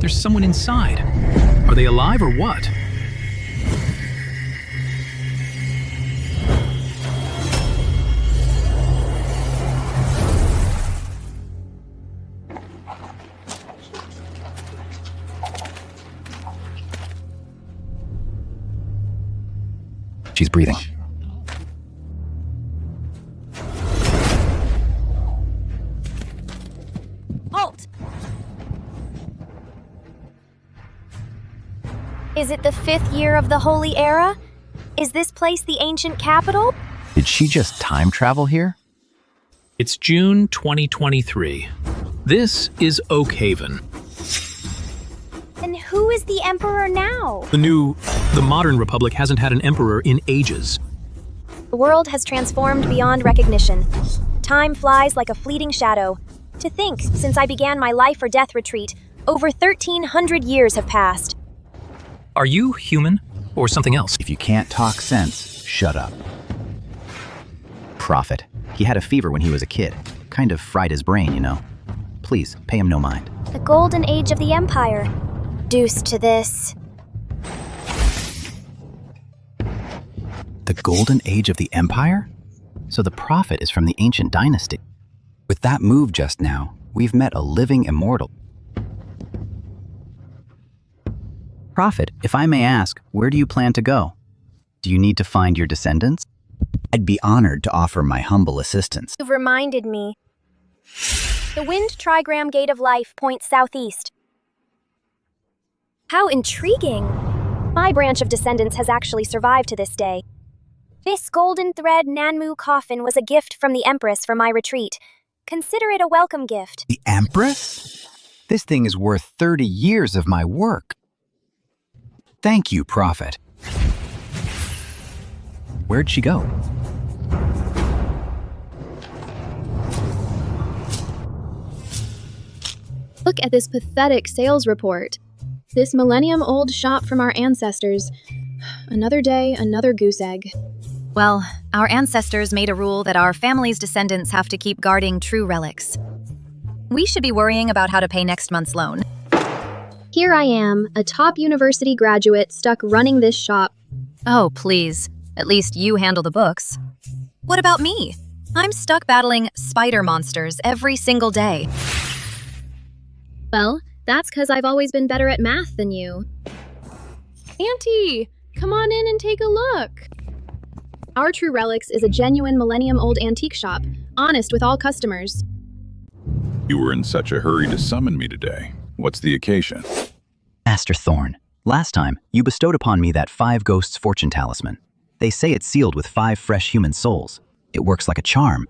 there's someone inside. Are they alive or what? She's breathing. Halt! Is it the 5th year of the Holy Era? Is this place the ancient capital? Did she just time travel here? It's June 2023. This is Oak Haven. And who is the emperor now? The modern republic hasn't had an emperor in ages. The world has transformed beyond recognition. Time flies like a fleeting shadow. To think, since I began my life or death retreat, over 1,300 years have passed. Are you human or something else? If you can't talk sense, shut up. Prophet. He had a fever when he was a kid. Kind of fried his brain, you know. Please, pay him no mind. The golden age of the empire. Deuce to this. The golden age of the empire? So the prophet is from the ancient dynasty. With that move just now, we've met a living immortal. Prophet, if I may ask, where do you plan to go? Do you need to find your descendants? I'd be honored to offer my humble assistance. You've reminded me. The wind trigram gate of life points southeast. How intriguing! My branch of descendants has actually survived to this day. This golden thread Nanmu coffin was a gift from the Empress for my retreat. Consider it a welcome gift. The Empress? This thing is worth 30 years of my work. Thank you, Prophet. Where'd she go? Look at this pathetic sales report. This millennium-old shop from our ancestors. Another day, another goose egg. Well, our ancestors made a rule that our family's descendants have to keep guarding true relics. We should be worrying about how to pay next month's loan. Here I am, a top university graduate stuck running this shop. Oh, please. At least you handle the books. What about me? I'm stuck battling spider monsters every single day. Well, that's because I've always been better at math than you. Auntie, come on in and take a look. Our True Relics is a genuine millennium-old antique shop, honest with all customers. You were in such a hurry to summon me today. What's the occasion? Master Thorn, last time, you bestowed upon me that 5 ghosts fortune talisman. They say it's sealed with 5 fresh human souls. It works like a charm.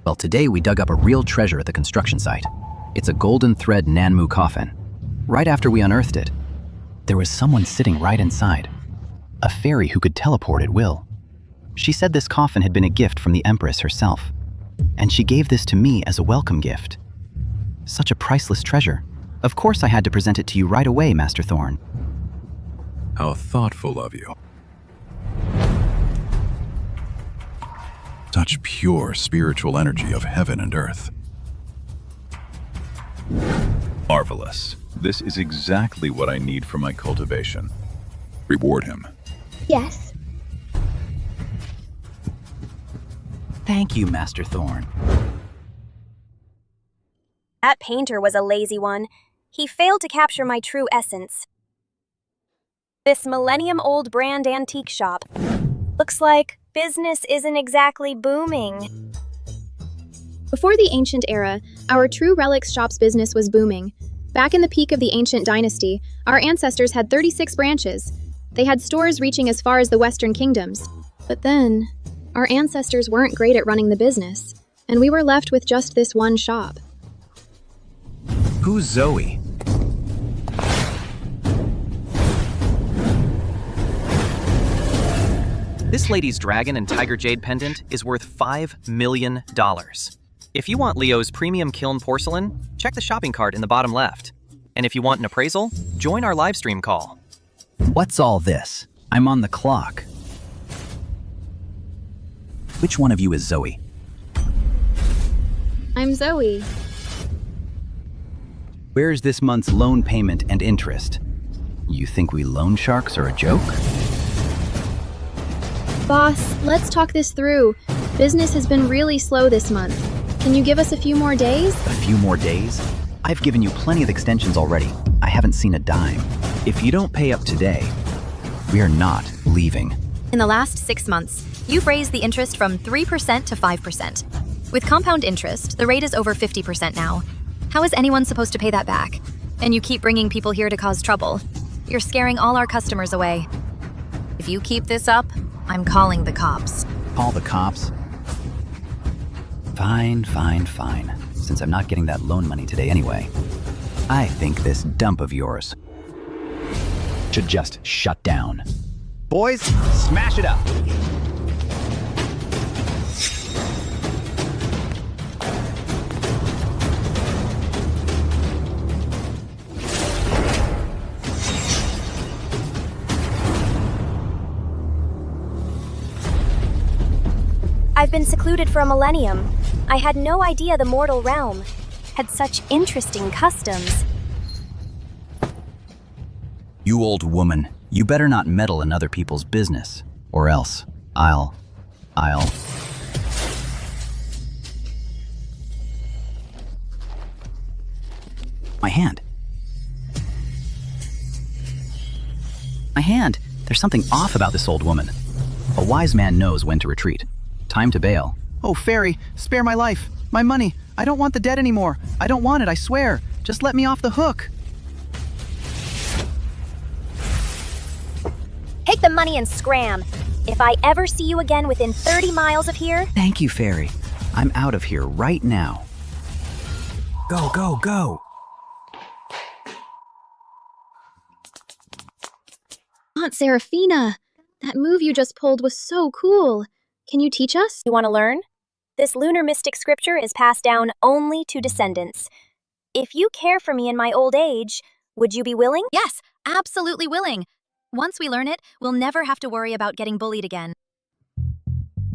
Well, today we dug up a real treasure at the construction site. It's a golden thread Nanmu coffin. Right after we unearthed it, there was someone sitting right inside. A fairy who could teleport at will. She said this coffin had been a gift from the Empress herself, and she gave this to me as a welcome gift. Such a priceless treasure. Of course I had to present it to you right away, Master Thorn. How thoughtful of you. Such pure spiritual energy of heaven and earth. Marvelous. This is exactly what I need for my cultivation. Reward him. Yes. Thank you, Master Thorn. That painter was a lazy one. He failed to capture my true essence. This millennium-old brand antique shop. Looks like business isn't exactly booming. Before the ancient era, our True Relics shop's business was booming. Back in the peak of the ancient dynasty, our ancestors had 36 branches. They had stores reaching as far as the Western kingdoms. But then, our ancestors weren't great at running the business, and we were left with just this one shop. Who's Zoe? This lady's dragon and tiger jade pendant is worth $5 million. If you want Leo's premium kiln porcelain, check the shopping cart in the bottom left. And if you want an appraisal, join our live stream call. What's all this? I'm on the clock. Which one of you is Zoe? I'm Zoe. Where's this month's loan payment and interest? You think we loan sharks are a joke? Boss, let's talk this through. Business has been really slow this month. Can you give us a few more days? A few more days? I've given you plenty of extensions already. I haven't seen a dime. If you don't pay up today, we are not leaving. In the last 6 months, you've raised the interest from 3% to 5%. With compound interest, the rate is over 50% now. How is anyone supposed to pay that back? And you keep bringing people here to cause trouble. You're scaring all our customers away. If you keep this up, I'm calling the cops. Call the cops? Fine. Since I'm not getting that loan money today anyway, I think this dump of yours should just shut down. Boys, smash it up! I've been secluded for a millennium. I had no idea the mortal realm had such interesting customs. You old woman, you better not meddle in other people's business, or else I'll... My hand. There's something off about this old woman. A wise man knows when to retreat. Time to bail. Oh, fairy, spare my life. My money. I don't want the debt anymore. I don't want it, I swear. Just let me off the hook. Take the money and scram. If I ever see you again within 30 miles of here, Thank you, fairy. I'm out of here right now. Go! Aunt Serafina, that move you just pulled was so cool. Can you teach us? you want to learn? This lunar mystic scripture is passed down only to descendants. If you care for me in my old age, would you be willing? Yes, absolutely willing. Once we learn it, we'll never have to worry about getting bullied again.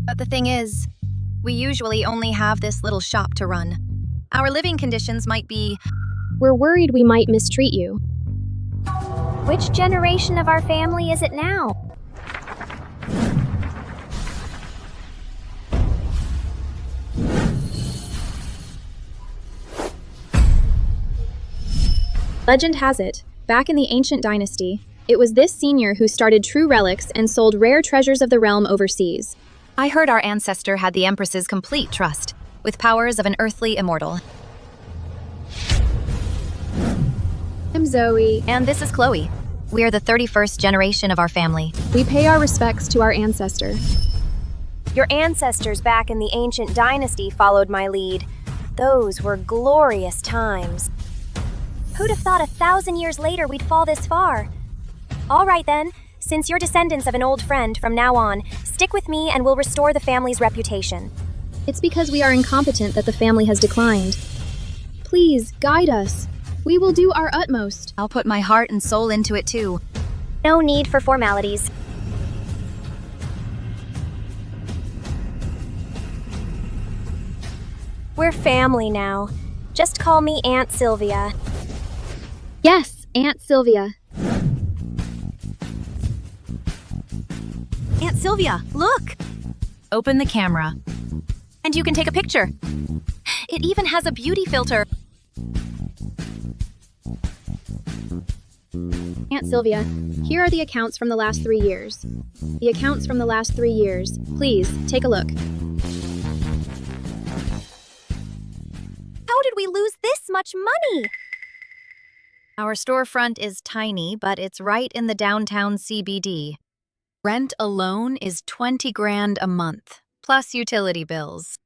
But the thing is, we usually only have this little shop to run. Our living conditions might be... We're worried we might mistreat you. Which generation of our family is it now? Legend has it, back in the ancient dynasty, it was this senior who started True Relics and sold rare treasures of the realm overseas. I heard our ancestor had the Empress's complete trust, with powers of an earthly immortal. I'm Zoe. And this is Chloe. We are the 31st generation of our family. We pay our respects to our ancestor. Your ancestors back in the ancient dynasty followed my lead. Those were glorious times. Who'd have thought 1,000 years later we'd fall this far? All right then, since you're descendants of an old friend from now on, stick with me and we'll restore the family's reputation. It's because we are incompetent that the family has declined. Please, guide us. We will do our utmost. I'll put my heart and soul into it too. No need for formalities. We're family now. Just call me Aunt Sylvia. Yes, Aunt Sylvia. Aunt Sylvia, look! Open the camera. And you can take a picture. It even has a beauty filter. Aunt Sylvia, here are the accounts from the last 3 years. The accounts from the last 3 years. Please, take a look. How did we lose this much money? Our storefront is tiny, but it's right in the downtown CBD. Rent alone is 20 grand a month, plus utility bills.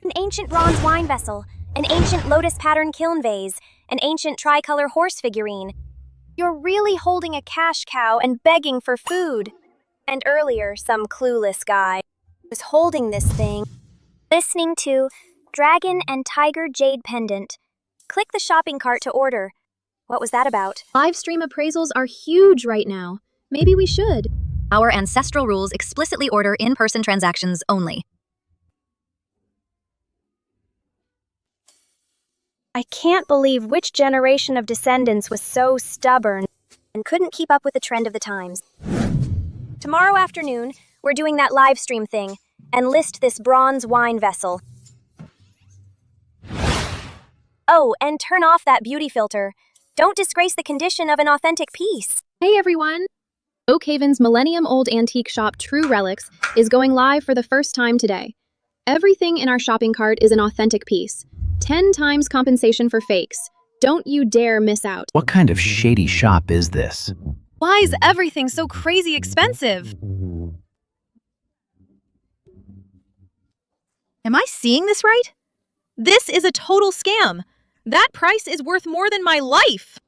An ancient bronze wine vessel, an ancient lotus pattern kiln vase, an ancient tricolor horse figurine. You're really holding a cash cow and begging for food. And earlier, some clueless guy was holding this thing. Listening to Dragon and Tiger Jade Pendant. Click the shopping cart to order. What was that about? Live stream appraisals are huge right now. Maybe we should. Our ancestral rules explicitly order in-person transactions only. I can't believe which generation of descendants was so stubborn and couldn't keep up with the trend of the times. Tomorrow afternoon, we're doing that live stream thing and list this bronze wine vessel. Oh, and turn off that beauty filter. Don't disgrace the condition of an authentic piece. Hey everyone! Oak Haven's millennium-old antique shop True Relics is going live for the first time today. Everything in our shopping cart is an authentic piece. 10 times compensation for fakes. Don't you dare miss out. What kind of shady shop is this? Why is everything so crazy expensive? Am I seeing this right? This is a total scam. That price is worth more than my life.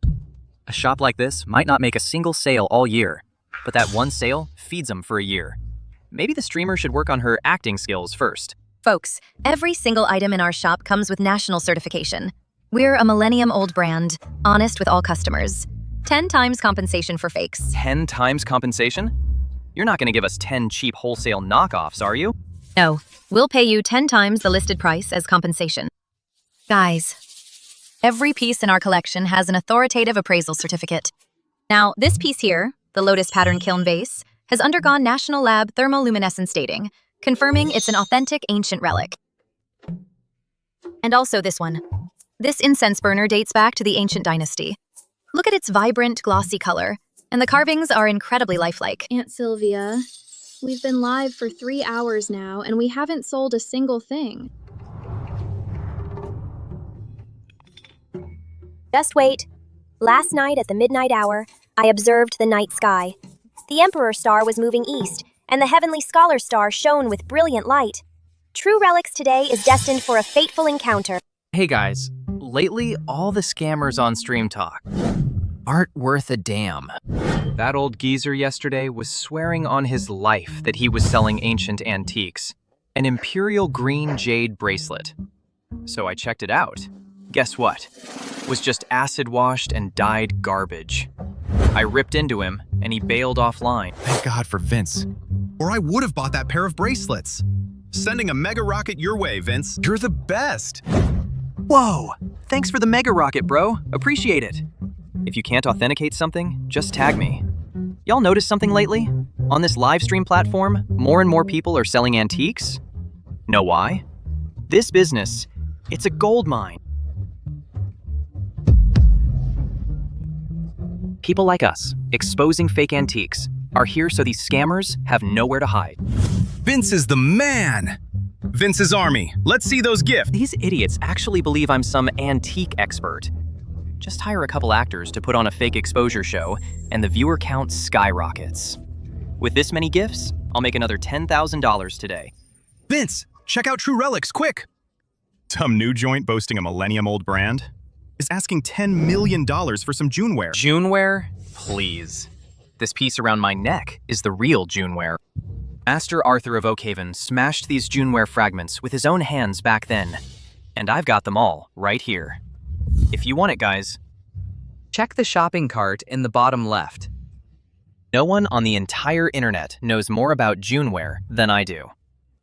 A shop like this might not make a single sale all year, but that one sale feeds them for a year. Maybe the streamer should work on her acting skills first. Folks, every single item in our shop comes with national certification. We're a millennium-old brand, honest with all customers. 10 times compensation for fakes. 10 times compensation? You're not going to give us 10 cheap wholesale knockoffs, are you? No, we'll pay you 10 times the listed price as compensation. Guys, every piece in our collection has an authoritative appraisal certificate. Now, this piece here, the lotus pattern kiln vase, has undergone National Lab thermoluminescence dating, confirming it's an authentic ancient relic. And also this one. This incense burner dates back to the ancient dynasty. Look at its vibrant, glossy color, and the carvings are incredibly lifelike. Aunt Sylvia, we've been live for 3 hours now, and we haven't sold a single thing. Just wait. Last night at the midnight hour, I observed the night sky. The Emperor star was moving east, and the heavenly scholar star shone with brilliant light. True Relics today is destined for a fateful encounter. Hey guys, lately all the scammers on Stream Talk aren't worth a damn. That old geezer yesterday was swearing on his life that he was selling ancient antiques, an imperial green jade bracelet. So I checked it out. Guess what? It was just acid washed and dyed garbage. I ripped into him and he bailed offline. Thank God for Vince. Or I would have bought that pair of bracelets. Sending a mega rocket your way, Vince. You're the best. Whoa! Thanks for the mega rocket, bro. Appreciate it. If you can't authenticate something, just tag me. Y'all notice something lately? On this live stream platform, more and more people are selling antiques. Know why? This business, it's a gold mine. People like us, exposing fake antiques, are here so these scammers have nowhere to hide. Vince is the man. Vince's army. Let's see those gifts. These idiots actually believe I'm some antique expert. Just hire a couple actors to put on a fake exposure show, and the viewer count skyrockets. With this many gifts, I'll make another $10,000 today. Vince, check out True Relics, quick. Some new joint boasting a millennium-old brand is asking $10 million for some Juneware. Juneware? Please. This piece around my neck is the real Juneware. Master Arthur of Oakhaven smashed these Juneware fragments with his own hands back then, and I've got them all right here. If you want it, guys, check the shopping cart in the bottom left. No one on the entire internet knows more about Juneware than I do.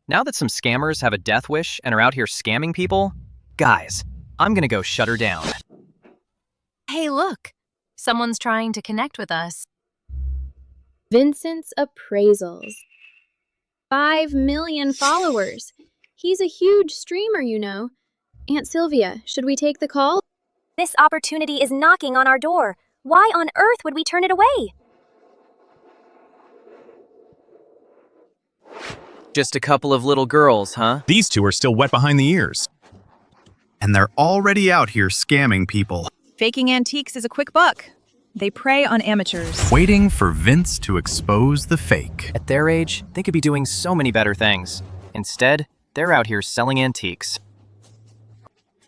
Now that some scammers have a death wish and are out here scamming people, guys, I'm gonna go shut her down. Hey, look. Someone's trying to connect with us. Vincent's appraisals. 5 million followers. He's a huge streamer, you know. Aunt Sylvia, should we take the call? This opportunity is knocking on our door. Why on earth would we turn it away? Just a couple of little girls, huh? These two are still wet behind the ears. And they're already out here scamming people. Faking antiques is a quick buck. They prey on amateurs. Waiting for Vince to expose the fake. At their age, they could be doing so many better things. Instead, they're out here selling antiques.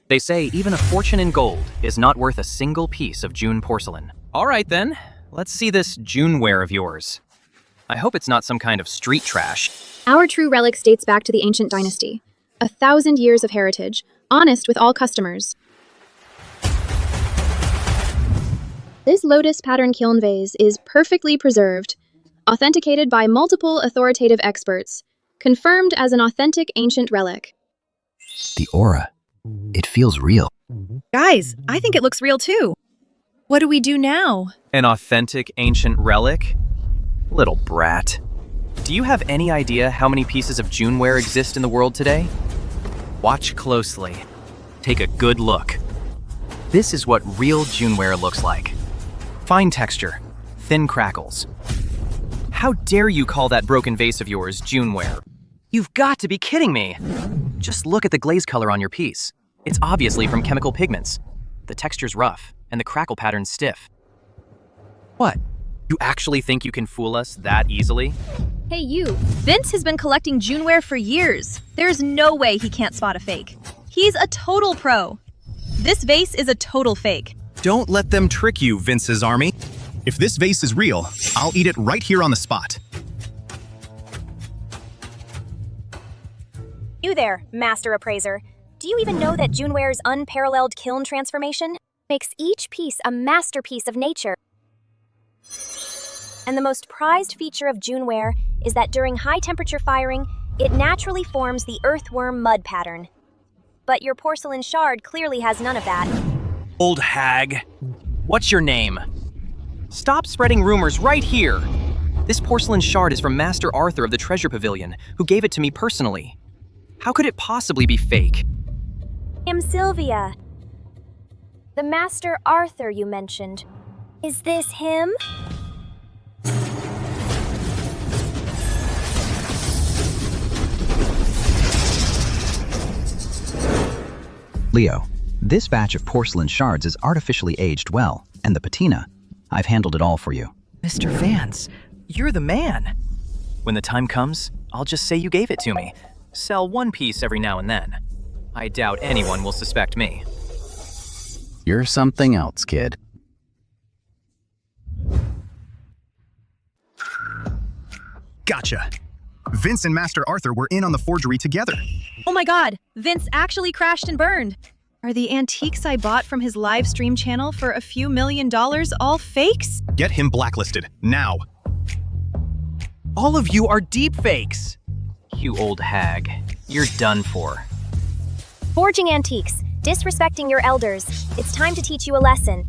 They say even a fortune in gold is not worth a single piece of June porcelain. All right then, let's see this Juneware of yours. I hope it's not some kind of street trash. Our True Relics dates back to the ancient dynasty. 1,000 years of heritage, honest with all customers. This lotus pattern kiln vase is perfectly preserved. authenticated by multiple authoritative experts, confirmed as an authentic ancient relic. The aura. It feels real. Guys, I think it looks real too. What do we do now? An authentic ancient relic? Little brat. Do you have any idea how many pieces of Juneware exist in the world today? Watch closely. Take a good look. This is what real Juneware looks like. Fine texture, thin crackles. How dare you call that broken vase of yours Juneware? You've got to be kidding me! Just look at the glaze color on your piece. It's obviously from chemical pigments. The texture's rough, and the crackle pattern's stiff. What? You actually think you can fool us that easily? Hey you, Vince has been collecting Juneware for years. There's no way he can't spot a fake. He's a total pro. This vase is a total fake. Don't let them trick you, Vince's army. If this vase is real, I'll eat it right here on the spot. You there, Master Appraiser. Do you even know that Juneware's unparalleled kiln transformation makes each piece a masterpiece of nature? And the most prized feature of Juneware is that during high-temperature firing, it naturally forms the earthworm mud pattern. But your porcelain shard clearly has none of that. Old hag. What's your name? Stop spreading rumors right here. This porcelain shard is from Master Arthur of the Treasure Pavilion, who gave it to me personally. How could it possibly be fake? I'm Sylvia. The Master Arthur you mentioned. Is this him? Leo, this batch of porcelain shards is artificially aged well, and the patina, I've handled it all for you. Mr. Vance, you're the man. When the time comes, I'll just say you gave it to me. Sell one piece every now and then. I doubt anyone will suspect me. You're something else, kid. Gotcha. Vince and Master Arthur were in on the forgery together. Oh my god, Vince actually crashed and burned. Are the antiques I bought from his live stream channel for a few $1 million all fakes? Get him blacklisted, now. All of you are deepfakes. You old hag, you're done for. Forging antiques, disrespecting your elders. It's time to teach you a lesson.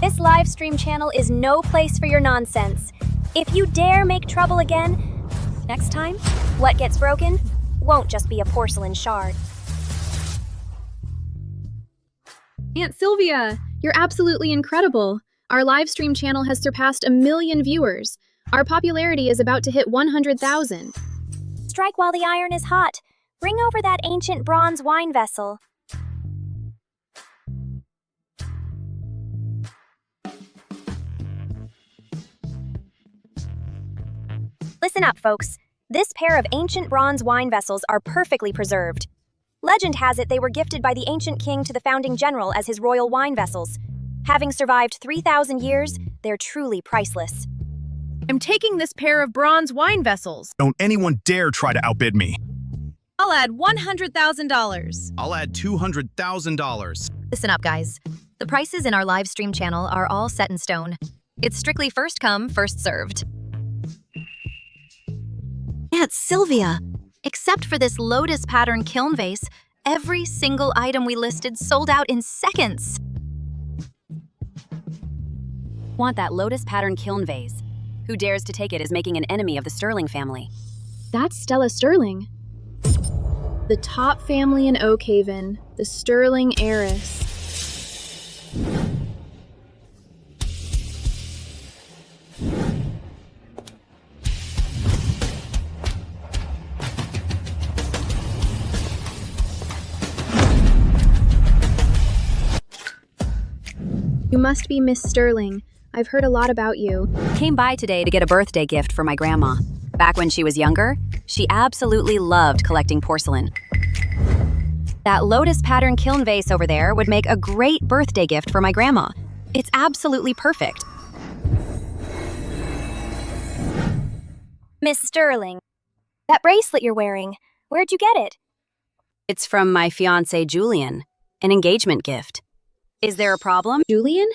This live stream channel is no place for your nonsense. If you dare make trouble again, next time, what gets broken won't just be a porcelain shard. Aunt Sylvia, you're absolutely incredible. Our live stream channel has surpassed 1 million viewers. Our popularity is about to hit 100,000. Strike while the iron is hot. Bring over that ancient bronze wine vessel. Listen up, folks. This pair of ancient bronze wine vessels are perfectly preserved. Legend has it they were gifted by the ancient king to the founding general as his royal wine vessels. Having survived 3,000 years, they're truly priceless. I'm taking this pair of bronze wine vessels. Don't anyone dare try to outbid me. I'll add $100,000. I'll add $200,000. Listen up, guys. The prices in our live stream channel are all set in stone. It's strictly first come, first served. Aunt Sylvia, except for this lotus pattern kiln vase, every single item we listed sold out in seconds. Want that lotus pattern kiln vase? Who dares to take it is making an enemy of the Sterling family. That's Stella Sterling. The top family in Oakhaven, the Sterling heiress. You must be Miss Sterling. I've heard a lot about you. Came by today to get a birthday gift for my grandma. Back when she was younger, she absolutely loved collecting porcelain. That lotus pattern kiln vase over there would make a great birthday gift for my grandma. It's absolutely perfect. Miss Sterling, that bracelet you're wearing, where'd you get it? It's from my fiancé Julian, an engagement gift. Is there a problem? Julian?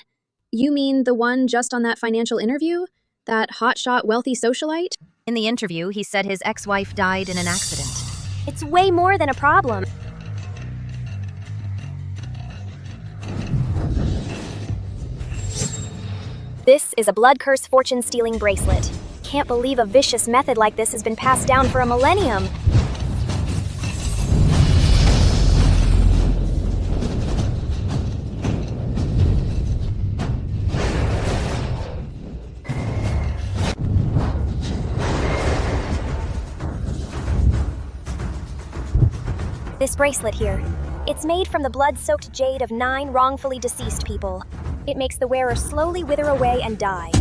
You mean the one just on that financial interview? That hotshot wealthy socialite? In the interview, he said his ex-wife died in an accident. It's way more than a problem. This is a blood curse fortune-stealing bracelet. Can't believe a vicious method like this has been passed down for a millennium. This bracelet here. It's made from the blood-soaked jade of 9 wrongfully deceased people. It makes the wearer slowly wither away and die.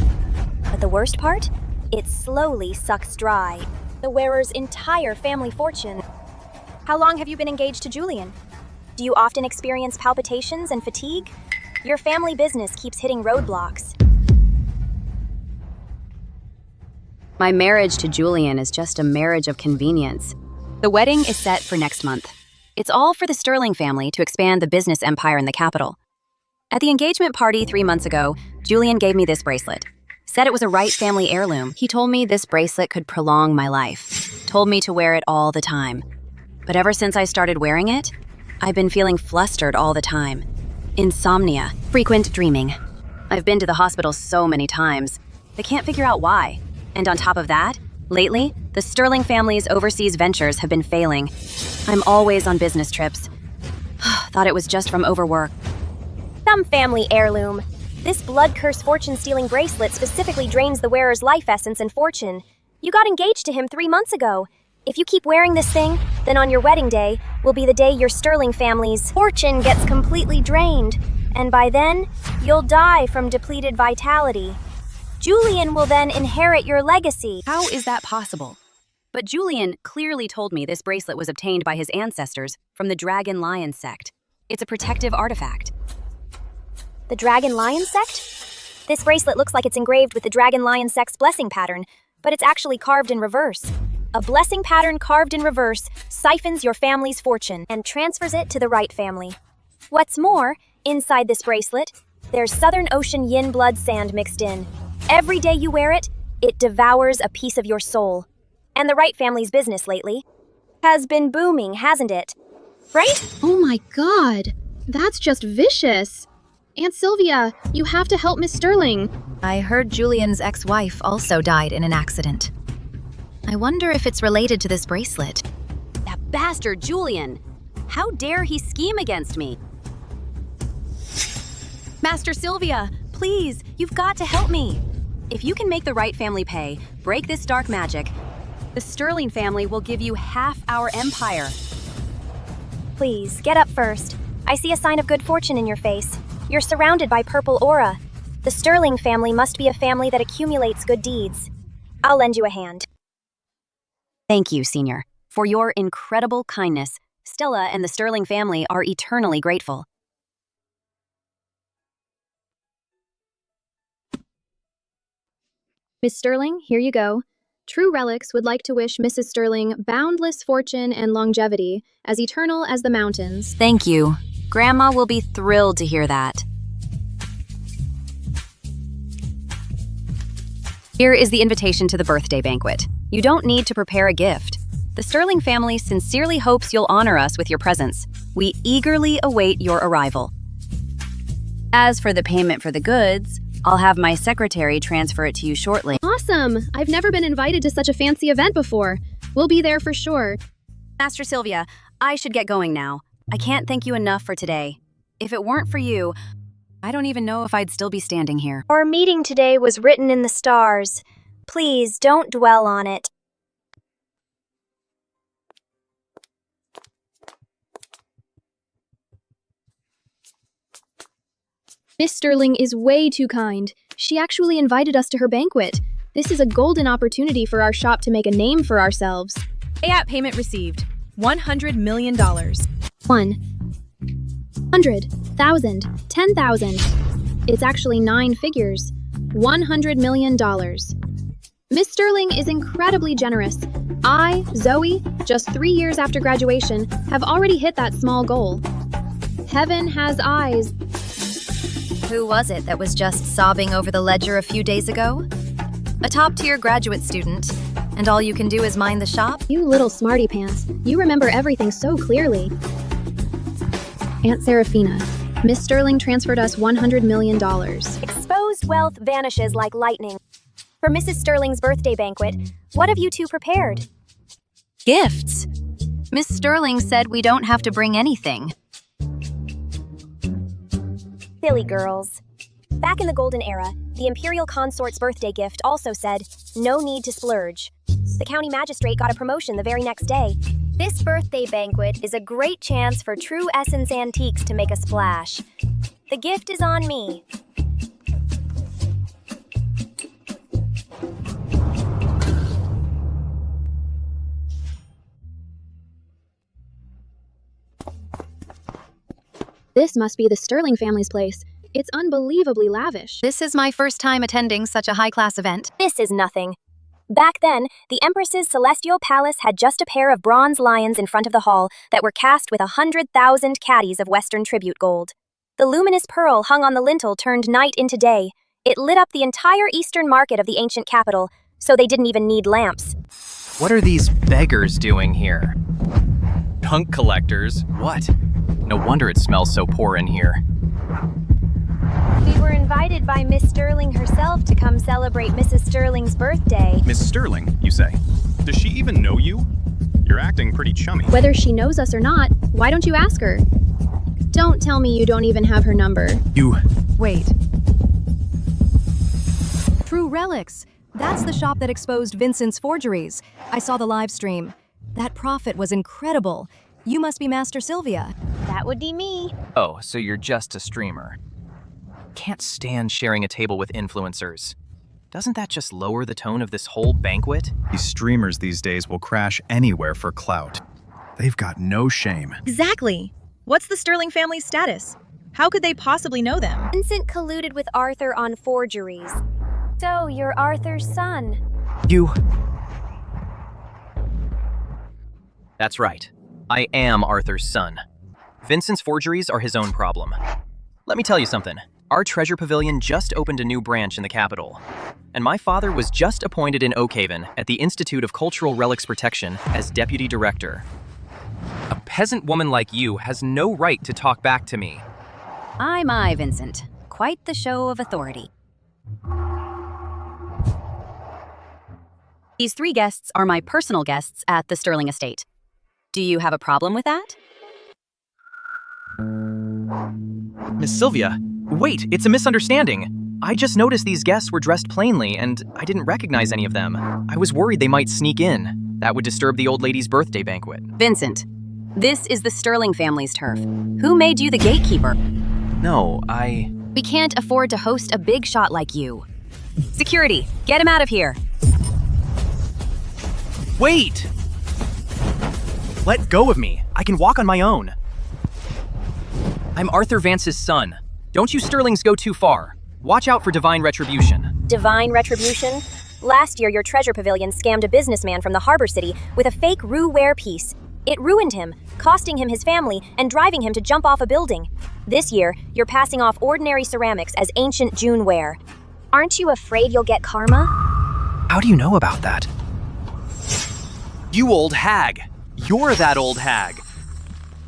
But the worst part? It slowly sucks dry the wearer's entire family fortune. How long have you been engaged to Julian? Do you often experience palpitations and fatigue? Your family business keeps hitting roadblocks. My marriage to Julian is just a marriage of convenience. The wedding is set for next month. It's all for the Sterling family to expand the business empire in the capital. At the engagement party 3 months ago, Julian gave me this bracelet. Said it was a Wright family heirloom. He told me this bracelet could prolong my life. Told me to wear it all the time. But ever since I started wearing it, I've been feeling flustered all the time. Insomnia, frequent dreaming. I've been to the hospital so many times. They can't figure out why. And on top of that, lately, the Sterling family's overseas ventures have been failing. I'm always on business trips. Thought it was just from overwork. Some family heirloom. This blood curse fortune-stealing bracelet specifically drains the wearer's life essence and fortune. You got engaged to him 3 months ago. If you keep wearing this thing, then on your wedding day will be the day your Sterling family's fortune gets completely drained. And by then, you'll die from depleted vitality. Julian will then inherit your legacy. How is that possible? But Julian clearly told me this bracelet was obtained by his ancestors from the Dragon Lion sect. It's a protective artifact. The Dragon Lion sect? This bracelet looks like it's engraved with the Dragon Lion sect's blessing pattern, but it's actually carved in reverse. A blessing pattern carved in reverse siphons your family's fortune and transfers it to the Wright family. What's more, inside this bracelet, there's Southern Ocean yin blood sand mixed in. Every day you wear it, it devours a piece of your soul. And the Wright family's business lately has been booming, hasn't it? Right? Oh my god, that's just vicious. Aunt Sylvia, you have to help Miss Sterling. I heard Julian's ex-wife also died in an accident. I wonder if it's related to this bracelet. That bastard Julian! How dare he scheme against me? Master Sylvia, please, you've got to help me. If you can make the Wright family pay, break this dark magic, the Sterling family will give you half our empire. Please, get up first. I see a sign of good fortune in your face. You're surrounded by purple aura. The Sterling family must be a family that accumulates good deeds. I'll lend you a hand. Thank you, Senior. For your incredible kindness, Stella and the Sterling family are eternally grateful. Miss Sterling, here you go. True Relics would like to wish Mrs. Sterling boundless fortune and longevity, as eternal as the mountains. Thank you. Grandma will be thrilled to hear that. Here is the invitation to the birthday banquet. You don't need to prepare a gift. The Sterling family sincerely hopes you'll honor us with your presence. We eagerly await your arrival. As for the payment for the goods, I'll have my secretary transfer it to you shortly. Awesome! I've never been invited to such a fancy event before. We'll be there for sure. Master Sylvia, I should get going now. I can't thank you enough for today. If it weren't for you, I don't even know if I'd still be standing here. Our meeting today was written in the stars. Please don't dwell on it. Miss Sterling is way too kind. She actually invited us to her banquet. This is a golden opportunity for our shop to make a name for ourselves. AAP payment received. $100 million. 100,000, 10,000. It's actually 9 figures. $100 million. Miss Sterling is incredibly generous. I, Zoe, just 3 years after graduation, have already hit that small goal. Heaven has eyes. Who was it that was just sobbing over the ledger a few days ago? A top-tier graduate student, and all you can do is mind the shop? You little smarty pants. You remember everything so clearly. Aunt Serafina, Miss Sterling transferred us $100 million. Exposed wealth vanishes like lightning. For Mrs. Sterling's birthday banquet, what have you two prepared? Gifts. Miss Sterling said we don't have to bring anything. Silly girls. Back in the Golden Era, the Imperial Consort's birthday gift also said, "No need to splurge." The county magistrate got a promotion the very next day. This birthday banquet is a great chance for true essence antiques to make a splash. The gift is on me. This must be the Sterling family's place. It's unbelievably lavish. This is my first time attending such a high-class event. This is nothing. Back then, the Empress's celestial palace had just a pair of bronze lions in front of the hall that were cast with 100,000 caddies of Western tribute gold. The luminous pearl hung on the lintel turned night into day. It lit up the entire eastern market of the ancient capital, so they didn't even need lamps. What are these beggars doing here? Junk collectors? What? No wonder it smells so poor in here. We were invited by Miss Sterling herself to come celebrate Mrs. Sterling's birthday. Miss Sterling, you say? Does she even know you? You're acting pretty chummy. Whether she knows us or not, why don't you ask her? Don't tell me you don't even have her number. Wait. True Relics. That's the shop that exposed Vincent's forgeries. I saw the live stream. That profit was incredible. You must be Master Sylvia. That would be me. Oh, so you're just a streamer. Can't stand sharing a table with influencers. Doesn't that just lower the tone of this whole banquet? These streamers these days will crash anywhere for clout. They've got no shame. Exactly. What's the Sterling family's status? How could they possibly know them? Vincent colluded with Arthur on forgeries. So, you're Arthur's son. That's right. I am Arthur's son. Vincent's forgeries are his own problem. Let me tell you something. Our treasure pavilion just opened a new branch in the capital, and my father was just appointed in Oakhaven at the Institute of Cultural Relics Protection as deputy director. A peasant woman like you has no right to talk back to me. My, Vincent. Quite the show of authority. These 3 guests are my personal guests at the Sterling estate. Do you have a problem with that? Miss Sylvia, wait, it's a misunderstanding. I just noticed these guests were dressed plainly, and I didn't recognize any of them. I was worried they might sneak in. That would disturb the old lady's birthday banquet. Vincent, this is the Sterling family's turf. Who made you the gatekeeper? No, We can't afford to host a big shot like you. Security, get him out of here. Wait! Let go of me. I can walk on my own. I'm Arthur Vance's son. Don't you Sterlings go too far. Watch out for divine retribution. Divine retribution? Last year, your treasure pavilion scammed a businessman from the harbor city with a fake Rue ware piece. It ruined him, costing him his family and driving him to jump off a building. This year, you're passing off ordinary ceramics as ancient June ware. Aren't you afraid you'll get karma? How do you know about that? You old hag! You're that old hag!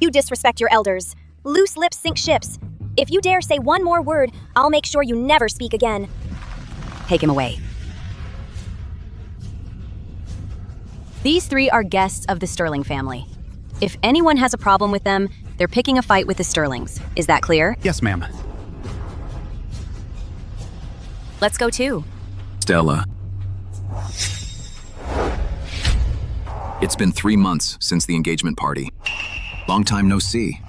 You disrespect your elders. Loose lips sink ships. If you dare say one more word, I'll make sure you never speak again. Take him away. These 3 are guests of the Sterling family. If anyone has a problem with them, they're picking a fight with the Sterlings. Is that clear? Yes, ma'am. Let's go too. Stella. It's been 3 months since the engagement party. Long time no see.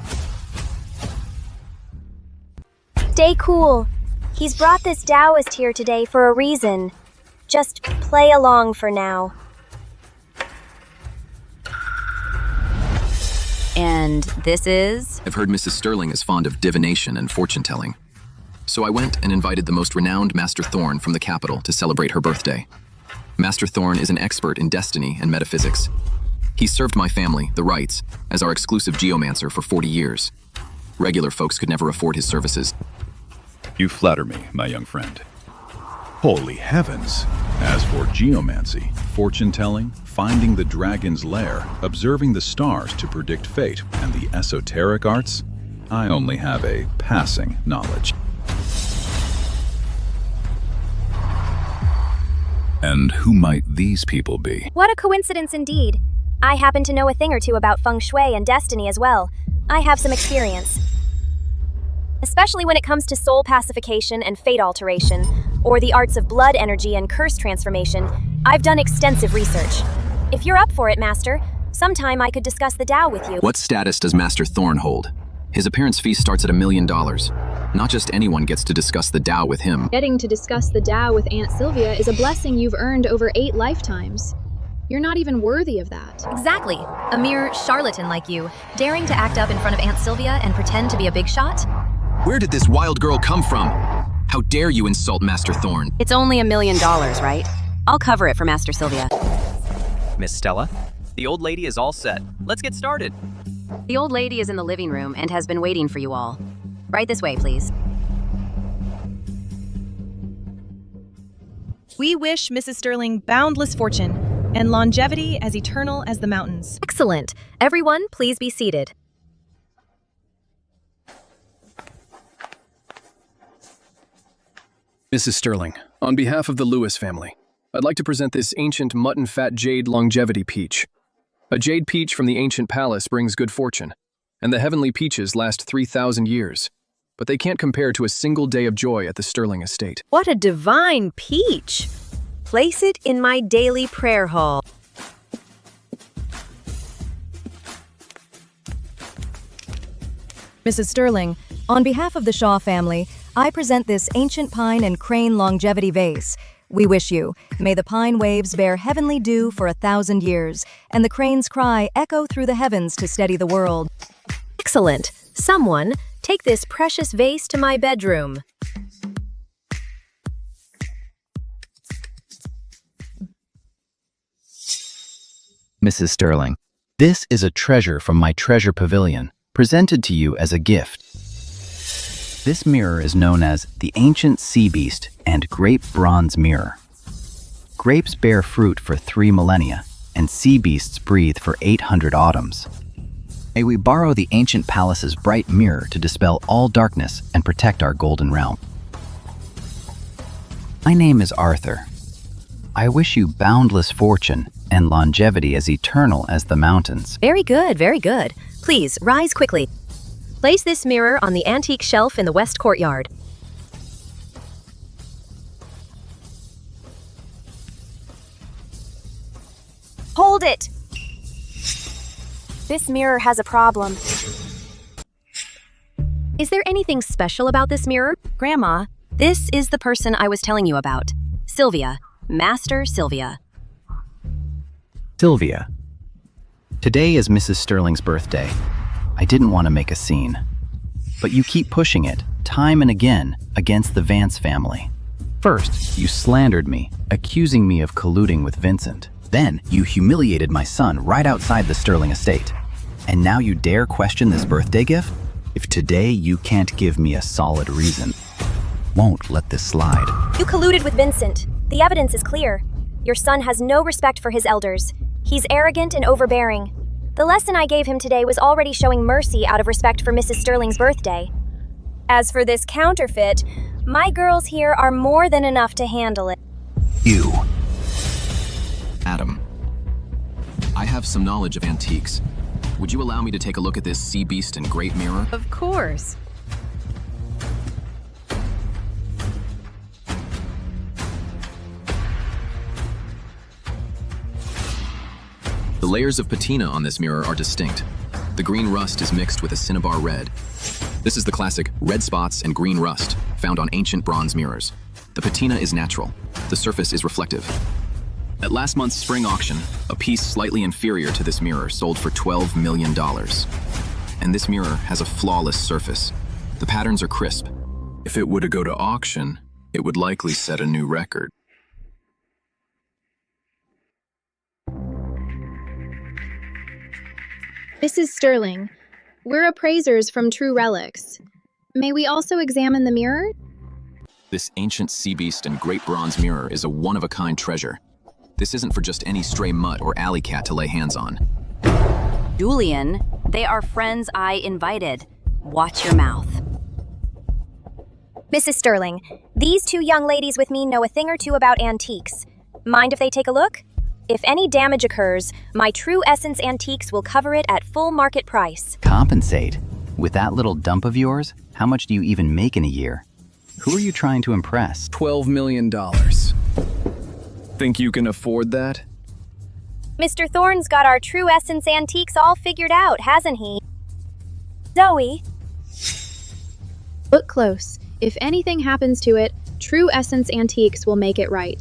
Stay cool. He's brought this Taoist here today for a reason. Just play along for now. And this is? I've heard Mrs. Sterling is fond of divination and fortune-telling. So I went and invited the most renowned Master Thorn from the capital to celebrate her birthday. Master Thorn is an expert in destiny and metaphysics. He served my family, the Wrights, as our exclusive geomancer for 40 years. Regular folks could never afford his services. You flatter me, my young friend. Holy heavens! As for geomancy, fortune-telling, finding the dragon's lair, observing the stars to predict fate, and the esoteric arts, I only have a passing knowledge. And who might these people be? What a coincidence indeed. I happen to know a thing or two about feng shui and destiny as well. I have some experience. Especially when it comes to soul pacification and fate alteration, or the arts of blood energy and curse transformation. I've done extensive research. If you're up for it, Master, sometime I could discuss the Tao with you. What status does Master Thorn hold? His appearance fee starts at $1 million. Not just anyone gets to discuss the Tao with him. Getting to discuss the Tao with Aunt Sylvia is a blessing you've earned over 8 lifetimes. You're not even worthy of that. Exactly. A mere charlatan like you, daring to act up in front of Aunt Sylvia and pretend to be a big shot? Where did this wild girl come from? How dare you insult Master Thorn? It's only $1 million, right? I'll cover it for Master Sylvia. Miss Stella, the old lady is all set. Let's get started. The old lady is in the living room and has been waiting for you all. Right this way, please. We wish Mrs. Sterling boundless fortune and longevity as eternal as the mountains. Excellent. Everyone, please be seated. Mrs. Sterling, on behalf of the Lewis family, I'd like to present this ancient mutton fat jade longevity peach. A jade peach from the ancient palace brings good fortune, and the heavenly peaches last 3,000 years, but they can't compare to a single day of joy at the Sterling estate. What a divine peach! Place it in my daily prayer hall. Mrs. Sterling, on behalf of the Shaw family, I present this ancient pine and crane longevity vase. We wish you, may the pine waves bear heavenly dew for 1,000 years, and the crane's cry echo through the heavens to steady the world. Excellent. Someone, take this precious vase to my bedroom. Mrs. Sterling, this is a treasure from my treasure pavilion, presented to you as a gift. This mirror is known as the Ancient Sea Beast and Grape Bronze Mirror. Grapes bear fruit for 3 millennia, and sea beasts breathe for 800 autumns. May we borrow the ancient palace's bright mirror to dispel all darkness and protect our golden realm. My name is Arthur. I wish you boundless fortune and longevity as eternal as the mountains. Very good, very good. Please, rise quickly. Place this mirror on the antique shelf in the west courtyard. Hold it! This mirror has a problem. Is there anything special about this mirror? Grandma, this is the person I was telling you about. Sylvia, Master Sylvia. Sylvia. Today is Mrs. Sterling's birthday. I didn't want to make a scene, but you keep pushing it, time and again, against the Vance family. First, you slandered me, accusing me of colluding with Vincent. Then, you humiliated my son right outside the Sterling estate. And now you dare question this birthday gift? If today you can't give me a solid reason, won't let this slide. You colluded with Vincent. The evidence is clear. Your son has no respect for his elders. He's arrogant and overbearing. The lesson I gave him today was already showing mercy out of respect for Mrs. Sterling's birthday. As for this counterfeit, my girls here are more than enough to handle it. You. Adam, I have some knowledge of antiques. Would you allow me to take a look at this sea beast and great mirror? Of course. The layers of patina on this mirror are distinct. The green rust is mixed with a cinnabar red. This is the classic red spots and green rust found on ancient bronze mirrors. The patina is natural. The surface is reflective. At last month's spring auction, a piece slightly inferior to this mirror sold for $12 million. And this mirror has a flawless surface. The patterns are crisp. If it were to go to auction, it would likely set a new record. Mrs. Sterling, we're appraisers from True Relics. May we also examine the mirror? This ancient sea beast and great bronze mirror is a one-of-a-kind treasure. This isn't for just any stray mutt or alley cat to lay hands on. Julian, they are friends I invited. Watch your mouth. Mrs. Sterling, these two young ladies with me know a thing or two about antiques. Mind if they take a look? If any damage occurs, my True Essence Antiques will cover it at full market price. Compensate? With that little dump of yours, how much do you even make in a year? Who are you trying to impress? $12 million. Think you can afford that? Mr. Thorne's got our True Essence Antiques all figured out, hasn't he? Zoe? Look close. If anything happens to it, True Essence Antiques will make it right.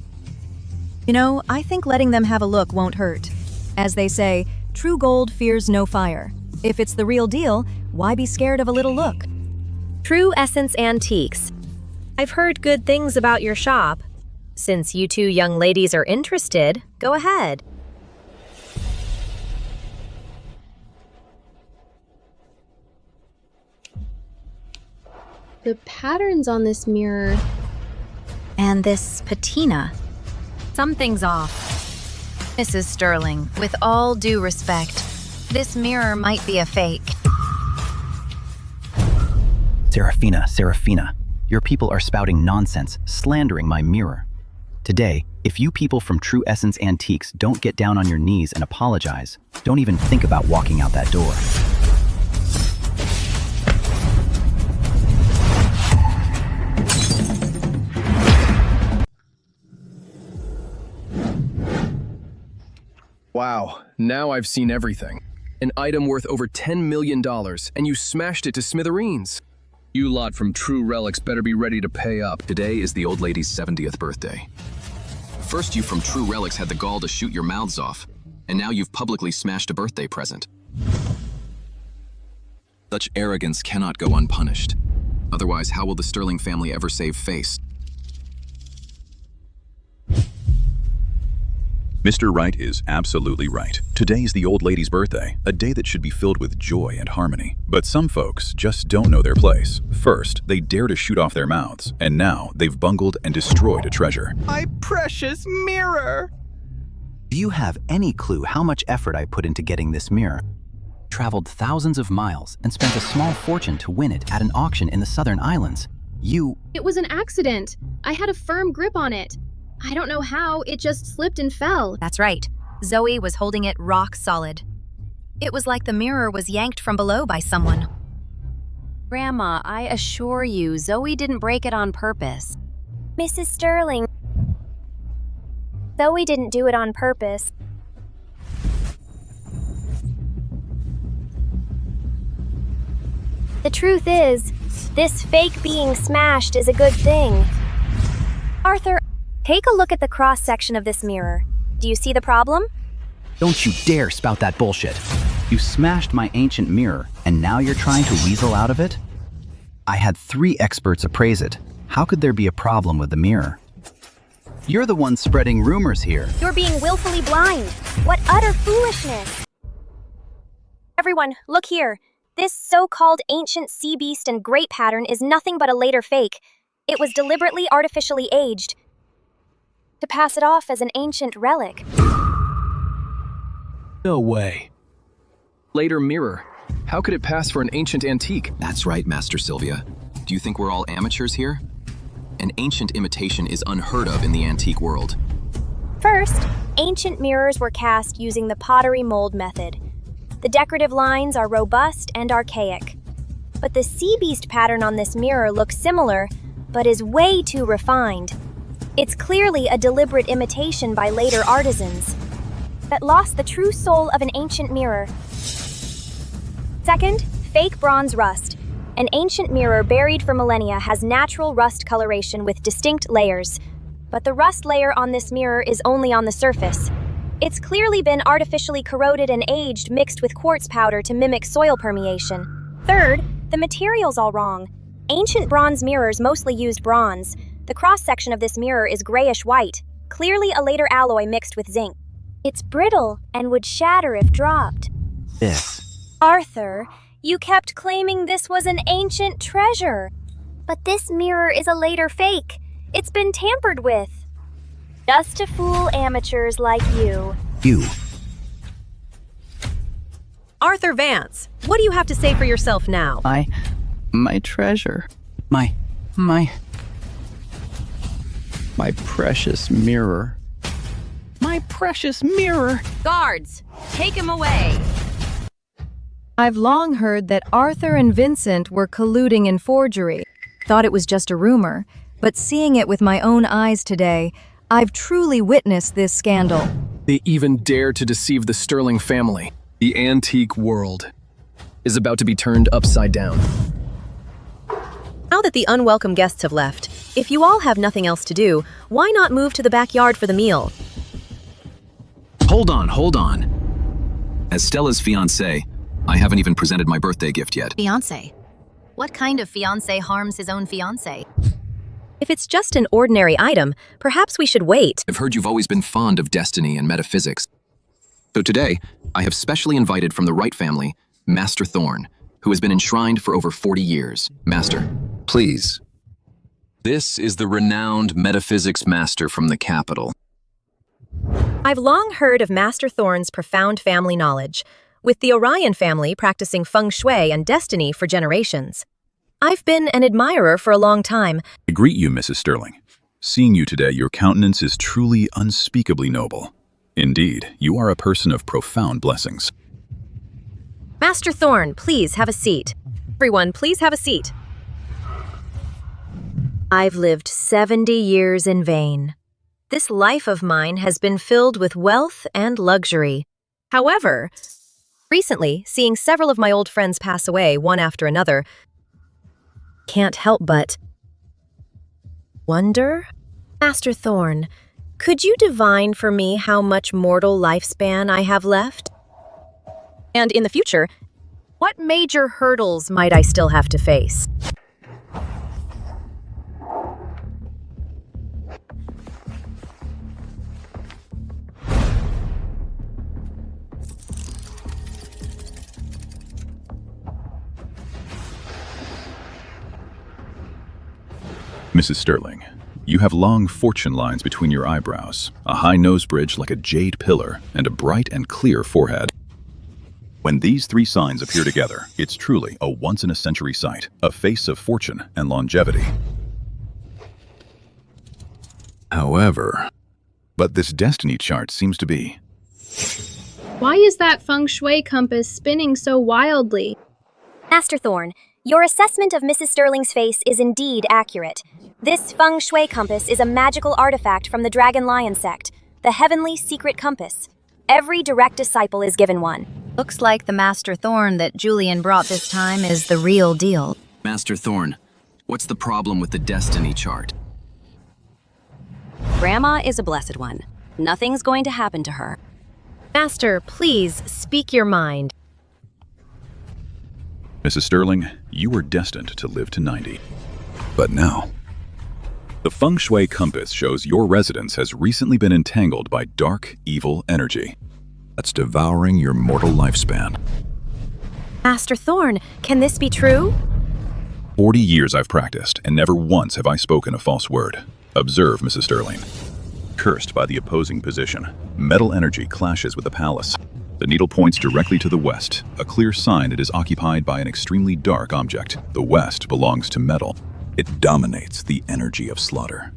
You know, I think letting them have a look won't hurt. As they say, true gold fears no fire. If it's the real deal, why be scared of a little look? True Essence Antiques. I've heard good things about your shop. Since you two young ladies are interested, go ahead. The patterns on this mirror... And this patina. Something's off. Mrs. Sterling, with all due respect, this mirror might be a fake. Serafina, your people are spouting nonsense, slandering my mirror. Today, if you people from True Essence Antiques don't get down on your knees and apologize, don't even think about walking out that door. Wow, now I've seen everything. An item worth over $10 million, and you smashed it to smithereens. You lot from True Relics better be ready to pay up. Today is the old lady's 70th birthday. First, you from True Relics had the gall to shoot your mouths off, and now you've publicly smashed a birthday present. Such arrogance cannot go unpunished. Otherwise, how will the Sterling family ever save face? Mr. Wright is absolutely right. Today is the old lady's birthday, a day that should be filled with joy and harmony. But some folks just don't know their place. First, they dare to shoot off their mouths, and now they've bungled and destroyed a treasure. My precious mirror! Do you have any clue how much effort I put into getting this mirror? Traveled thousands of miles and spent a small fortune to win it at an auction in the Southern Islands. It was an accident. I had a firm grip on it. I don't know how, it just slipped and fell. That's right. Zoe was holding it rock solid. It was like the mirror was yanked from below by someone. Grandma, I assure you, Zoe didn't break it on purpose. Mrs. Sterling. Zoe didn't do it on purpose. The truth is, this fake being smashed is a good thing. Arthur, take a look at the cross-section of this mirror. Do you see the problem? Don't you dare spout that bullshit. You smashed my ancient mirror, and now you're trying to weasel out of it? I had 3 experts appraise it. How could there be a problem with the mirror? You're the one spreading rumors here. You're being willfully blind. What utter foolishness! Everyone, look here. This so-called ancient sea beast and great pattern is nothing but a later fake. It was deliberately artificially aged to pass it off as an ancient relic. No way. Later mirror. How could it pass for an ancient antique? That's right, Master Sylvia. Do you think we're all amateurs here? An ancient imitation is unheard of in the antique world. First, ancient mirrors were cast using the pottery mold method. The decorative lines are robust and archaic. But the sea beast pattern on this mirror looks similar, but is way too refined. It's clearly a deliberate imitation by later artisans that lost the true soul of an ancient mirror. Second, fake bronze rust. An ancient mirror buried for millennia has natural rust coloration with distinct layers, but the rust layer on this mirror is only on the surface. It's clearly been artificially corroded and aged mixed with quartz powder to mimic soil permeation. Third, the material's all wrong. Ancient bronze mirrors mostly used bronze. The cross-section of this mirror is grayish-white, clearly a later alloy mixed with zinc. It's brittle and would shatter if dropped. This. Arthur, you kept claiming this was an ancient treasure. But this mirror is a later fake. It's been tampered with. Just to fool amateurs like you. You. Arthur Vance, what do you have to say for yourself now? My treasure. My precious mirror. My precious mirror. Guards, take him away. I've long heard that Arthur and Vincent were colluding in forgery. Thought it was just a rumor, but seeing it with my own eyes today, I've truly witnessed this scandal. They even dare to deceive the Sterling family. The antique world is about to be turned upside down. Now that the unwelcome guests have left, if you all have nothing else to do, why not move to the backyard for the meal? Hold on. As Stella's fiancé, I haven't even presented my birthday gift yet. Fiancé? What kind of fiancé harms his own fiancé? If it's just an ordinary item, perhaps we should wait. I've heard you've always been fond of destiny and metaphysics. So today, I have specially invited from the Wright family, Master Thorn, who has been enshrined for over 40 years. Master, please. This is the renowned metaphysics master from the capital. I've long heard of Master Thorn's profound family knowledge, with the Orion family practicing feng shui and destiny for generations. I've been an admirer for a long time. I greet you, Mrs. Sterling. Seeing you today, your countenance is truly unspeakably noble. Indeed, you are a person of profound blessings. Master Thorn, please have a seat. Everyone, please have a seat. I've lived 70 years in vain. This life of mine has been filled with wealth and luxury. However, recently, seeing several of my old friends pass away one after another, can't help but wonder. Master Thorn, could you divine for me how much mortal lifespan I have left? And in the future, what major hurdles might I still have to face? Mrs. Sterling, you have long fortune lines between your eyebrows, a high nose bridge like a jade pillar, and a bright and clear forehead. When these three signs appear together, it's truly a once-in-a-century sight, a face of fortune and longevity. However, this destiny chart seems to be... Why is that feng shui compass spinning so wildly? Master Thorn, your assessment of Mrs. Sterling's face is indeed accurate. This feng shui compass is a magical artifact from the Dragon Lion sect, the heavenly secret compass. Every direct disciple is given one. Looks like the Master Thorn that Julian brought this time is the real deal. Master Thorn, what's the problem with the destiny chart? Grandma is a blessed one. Nothing's going to happen to her. Master, please speak your mind. Mrs. Sterling, you were destined to live to 90. But now, the feng shui compass shows your residence has recently been entangled by dark, evil energy that's devouring your mortal lifespan. Master Thorn, can this be true? 40 years I've practiced, and never once have I spoken a false word. Observe, Mrs. Sterling. Cursed by the opposing position, metal energy clashes with the palace. The needle points directly to the west, a clear sign it is occupied by an extremely dark object. The west belongs to metal. It dominates the energy of slaughter.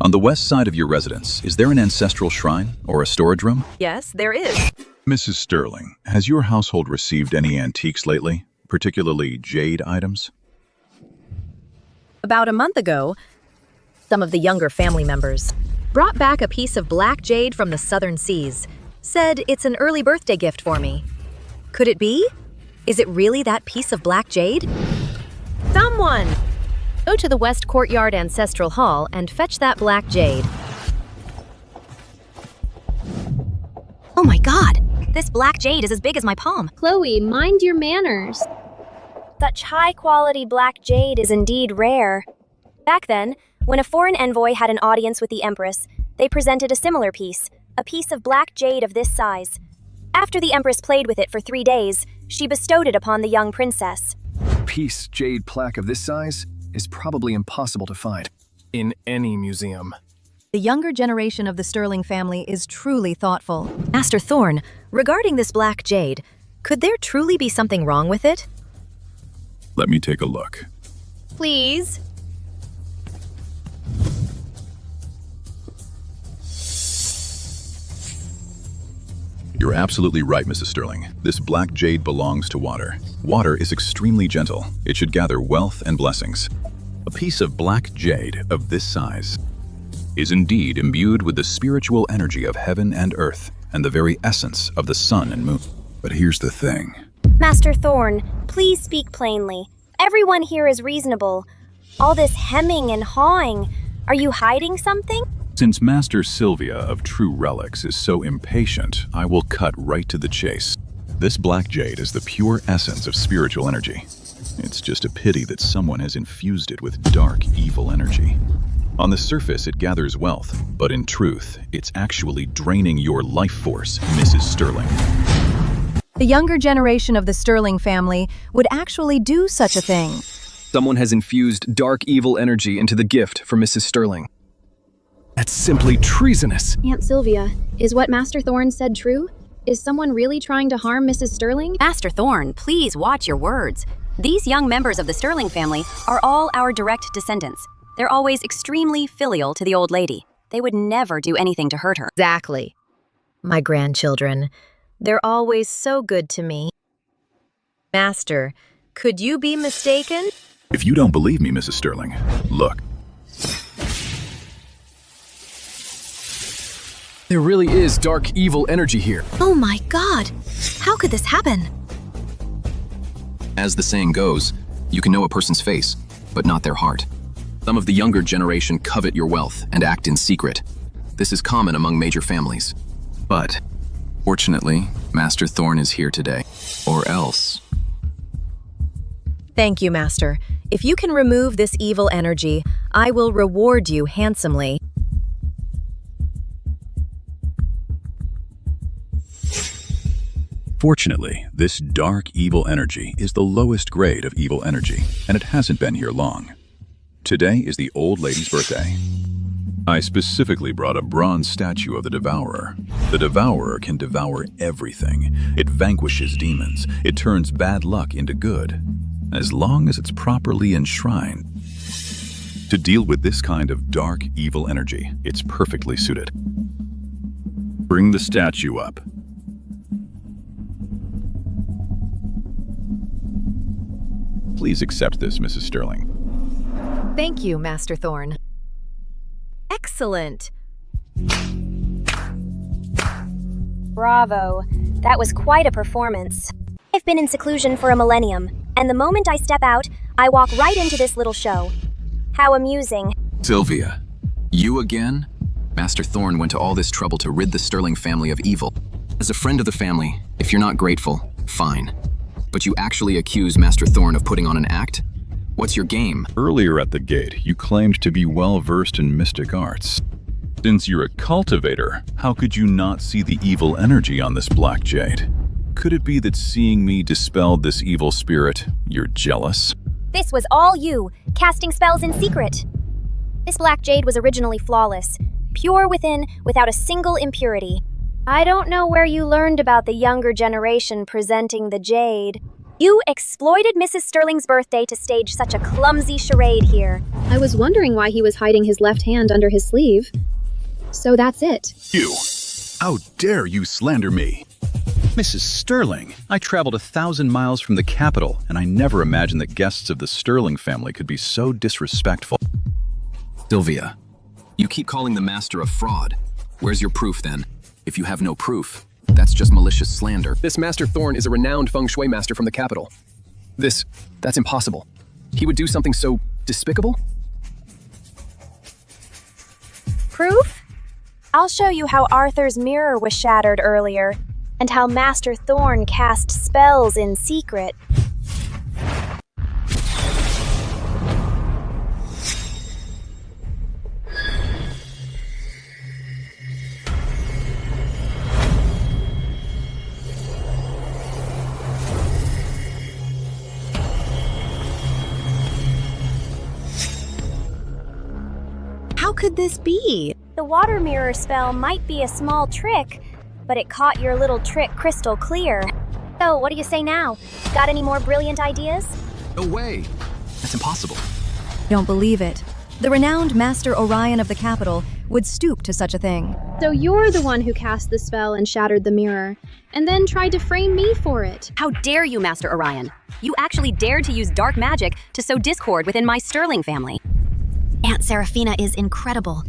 On the west side of your residence, is there an ancestral shrine or a storage room? Yes, there is. Mrs. Sterling, has your household received any antiques lately, particularly jade items? About a month ago, some of the younger family members brought back a piece of black jade from the southern seas. Said it's an early birthday gift for me. Could it be? Is it really that piece of black jade? Someone! Go to the West Courtyard Ancestral Hall and fetch that black jade. Oh my god! This black jade is as big as my palm. Chloe, mind your manners. Such high-quality black jade is indeed rare. Back then, when a foreign envoy had an audience with the Empress, they presented a similar piece, a piece of black jade of this size. After the Empress played with it for 3 days, she bestowed it upon the young princess. Piece jade plaque of this size? is probably impossible to find in any museum. The younger generation of the Sterling family is truly thoughtful. Master Thorn, regarding this black jade, could there truly be something wrong with it? Let me take a look. Please. You're absolutely right, Mrs. Sterling. This black jade belongs to water. Water is extremely gentle. It should gather wealth and blessings. A piece of black jade of this size is indeed imbued with the spiritual energy of heaven and earth and the very essence of the sun and moon. But here's the thing. Master Thorn, please speak plainly. Everyone here is reasonable. All this hemming and hawing. Are you hiding something? Since Master Sylvia of True Relics is so impatient, I will cut right to the chase. This black jade is the pure essence of spiritual energy. It's just a pity that someone has infused it with dark, evil energy. On the surface, it gathers wealth, but in truth, it's actually draining your life force, Mrs. Sterling. The younger generation of the Sterling family would actually do such a thing. Someone has infused dark, evil energy into the gift for Mrs. Sterling. That's simply treasonous. Aunt Sylvia, is what Master Thorn said true? Is someone really trying to harm Mrs. Sterling? Master Thorn, please watch your words. These young members of the Sterling family are all our direct descendants. They're always extremely filial to the old lady. They would never do anything to hurt her. Exactly. My grandchildren. They're always so good to me. Master, could you be mistaken? If you don't believe me, Mrs. Sterling, look. There really is dark, evil energy here. Oh my god! How could this happen? As the saying goes, you can know a person's face, but not their heart. Some of the younger generation covet your wealth and act in secret. This is common among major families. But, fortunately, Master Thorn is here today. Or else. Thank you, Master. If you can remove this evil energy, I will reward you handsomely. Fortunately, this dark, evil energy is the lowest grade of evil energy, and it hasn't been here long. Today is the old lady's birthday. I specifically brought a bronze statue of the Devourer. The Devourer can devour everything. It vanquishes demons. It turns bad luck into good, as long as it's properly enshrined. To deal with this kind of dark, evil energy, it's perfectly suited. Bring the statue up. Please accept this, Mrs. Sterling. Thank you, Master Thorn. Excellent. Bravo. That was quite a performance. I've been in seclusion for a millennium, and the moment I step out, I walk right into this little show. How amusing. Sylvia, you again? Master Thorn went to all this trouble to rid the Sterling family of evil. As a friend of the family, if you're not grateful, fine. But you actually accuse Master Thorn of putting on an act? What's your game? Earlier at the gate, you claimed to be well-versed in mystic arts. Since you're a cultivator, how could you not see the evil energy on this black jade? Could it be that seeing me dispelled this evil spirit, you're jealous? This was all you, casting spells in secret. This black jade was originally flawless, pure within, without a single impurity. I don't know where you learned about the younger generation presenting the jade. You exploited Mrs. Sterling's birthday to stage such a clumsy charade here. I was wondering why he was hiding his left hand under his sleeve. So that's it. You! How dare you slander me? Mrs. Sterling, I traveled 1,000 miles from the capital, and I never imagined that guests of the Sterling family could be so disrespectful. Sylvia, you keep calling the master a fraud. Where's your proof then? If you have no proof, that's just malicious slander. This Master Thorn is a renowned feng shui master from the capital. That's impossible. He would do something so despicable? Proof? I'll show you how Arthur's mirror was shattered earlier, and how Master Thorn cast spells in secret. How could this be? The water mirror spell might be a small trick, but it caught your little trick crystal clear. So, what do you say now? Got any more brilliant ideas? No way! That's impossible. Don't believe it. The renowned Master Orion of the capital would stoop to such a thing. So you're the one who cast the spell and shattered the mirror, and then tried to frame me for it. How dare you, Master Orion? You actually dared to use dark magic to sow discord within my Sterling family. Aunt Seraphina is incredible.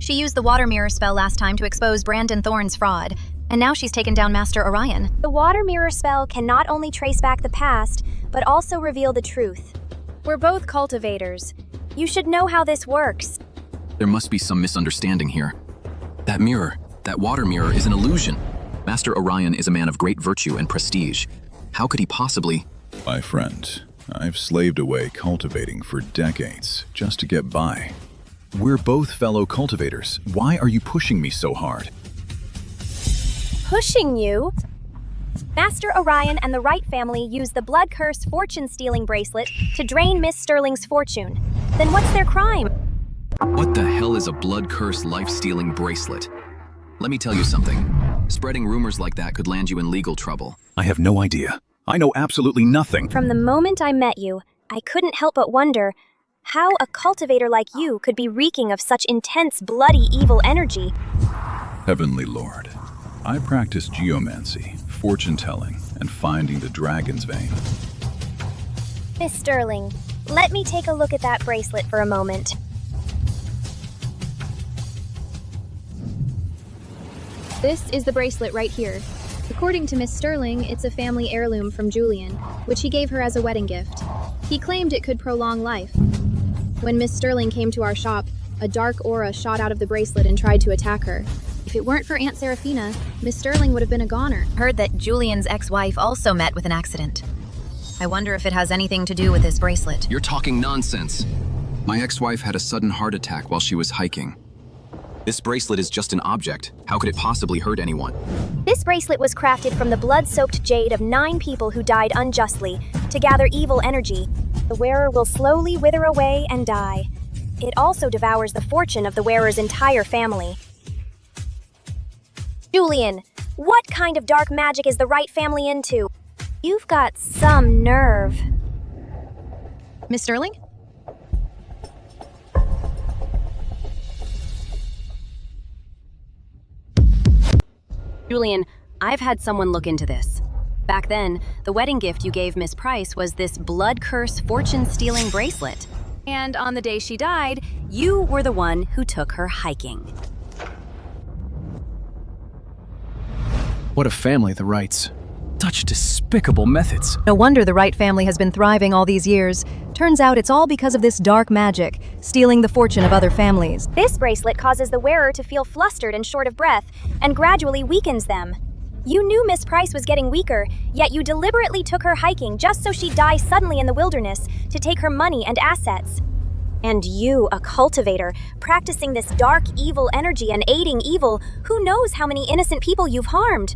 She used the water mirror spell last time to expose Brandon Thorne's fraud, and now she's taken down Master Orion. The water mirror spell can not only trace back the past, but also reveal the truth. We're both cultivators. You should know how this works. There must be some misunderstanding here. That mirror, that water mirror, is an illusion. Master Orion is a man of great virtue and prestige. How could he possibly... My friend, I've slaved away cultivating for decades just to get by. We're both fellow cultivators. Why are you pushing me so hard? Pushing you? Master Orion and the Wright family used the blood curse fortune-stealing bracelet to drain Miss Sterling's fortune. Then what's their crime? What the hell is a blood curse life-stealing bracelet? Let me tell you something. Spreading rumors like that could land you in legal trouble. I have no idea. I know absolutely nothing. From the moment I met you, I couldn't help but wonder how a cultivator like you could be reeking of such intense, bloody, evil energy. Heavenly Lord, I practice geomancy, fortune-telling, and finding the dragon's vein. Miss Sterling, let me take a look at that bracelet for a moment. This is the bracelet right here. According to Miss Sterling, it's a family heirloom from Julian, which he gave her as a wedding gift. He claimed it could prolong life. When Miss Sterling came to our shop, a dark aura shot out of the bracelet and tried to attack her. If it weren't for Aunt Seraphina, Miss Sterling would have been a goner. Heard that Julian's ex-wife also met with an accident. I wonder if it has anything to do with this bracelet. You're talking nonsense. My ex-wife had a sudden heart attack while she was hiking. This bracelet is just an object. How could it possibly hurt anyone? This bracelet was crafted from the blood-soaked jade of 9 people who died unjustly to gather evil energy. The wearer will slowly wither away and die. It also devours the fortune of the wearer's entire family. Julian, what kind of dark magic is the Wright family into? You've got some nerve. Miss Sterling? Julian, I've had someone look into this. Back then, the wedding gift you gave Miss Price was this blood curse fortune-stealing bracelet. And on the day she died, you were the one who took her hiking. What a family, the Wrights. Such despicable methods. No wonder the Wright family has been thriving all these years. Turns out it's all because of this dark magic, stealing the fortune of other families. This bracelet causes the wearer to feel flustered and short of breath, and gradually weakens them. You knew Miss Price was getting weaker, yet you deliberately took her hiking just so she'd die suddenly in the wilderness to take her money and assets. And you, a cultivator, practicing this dark, evil energy and aiding evil, who knows how many innocent people you've harmed?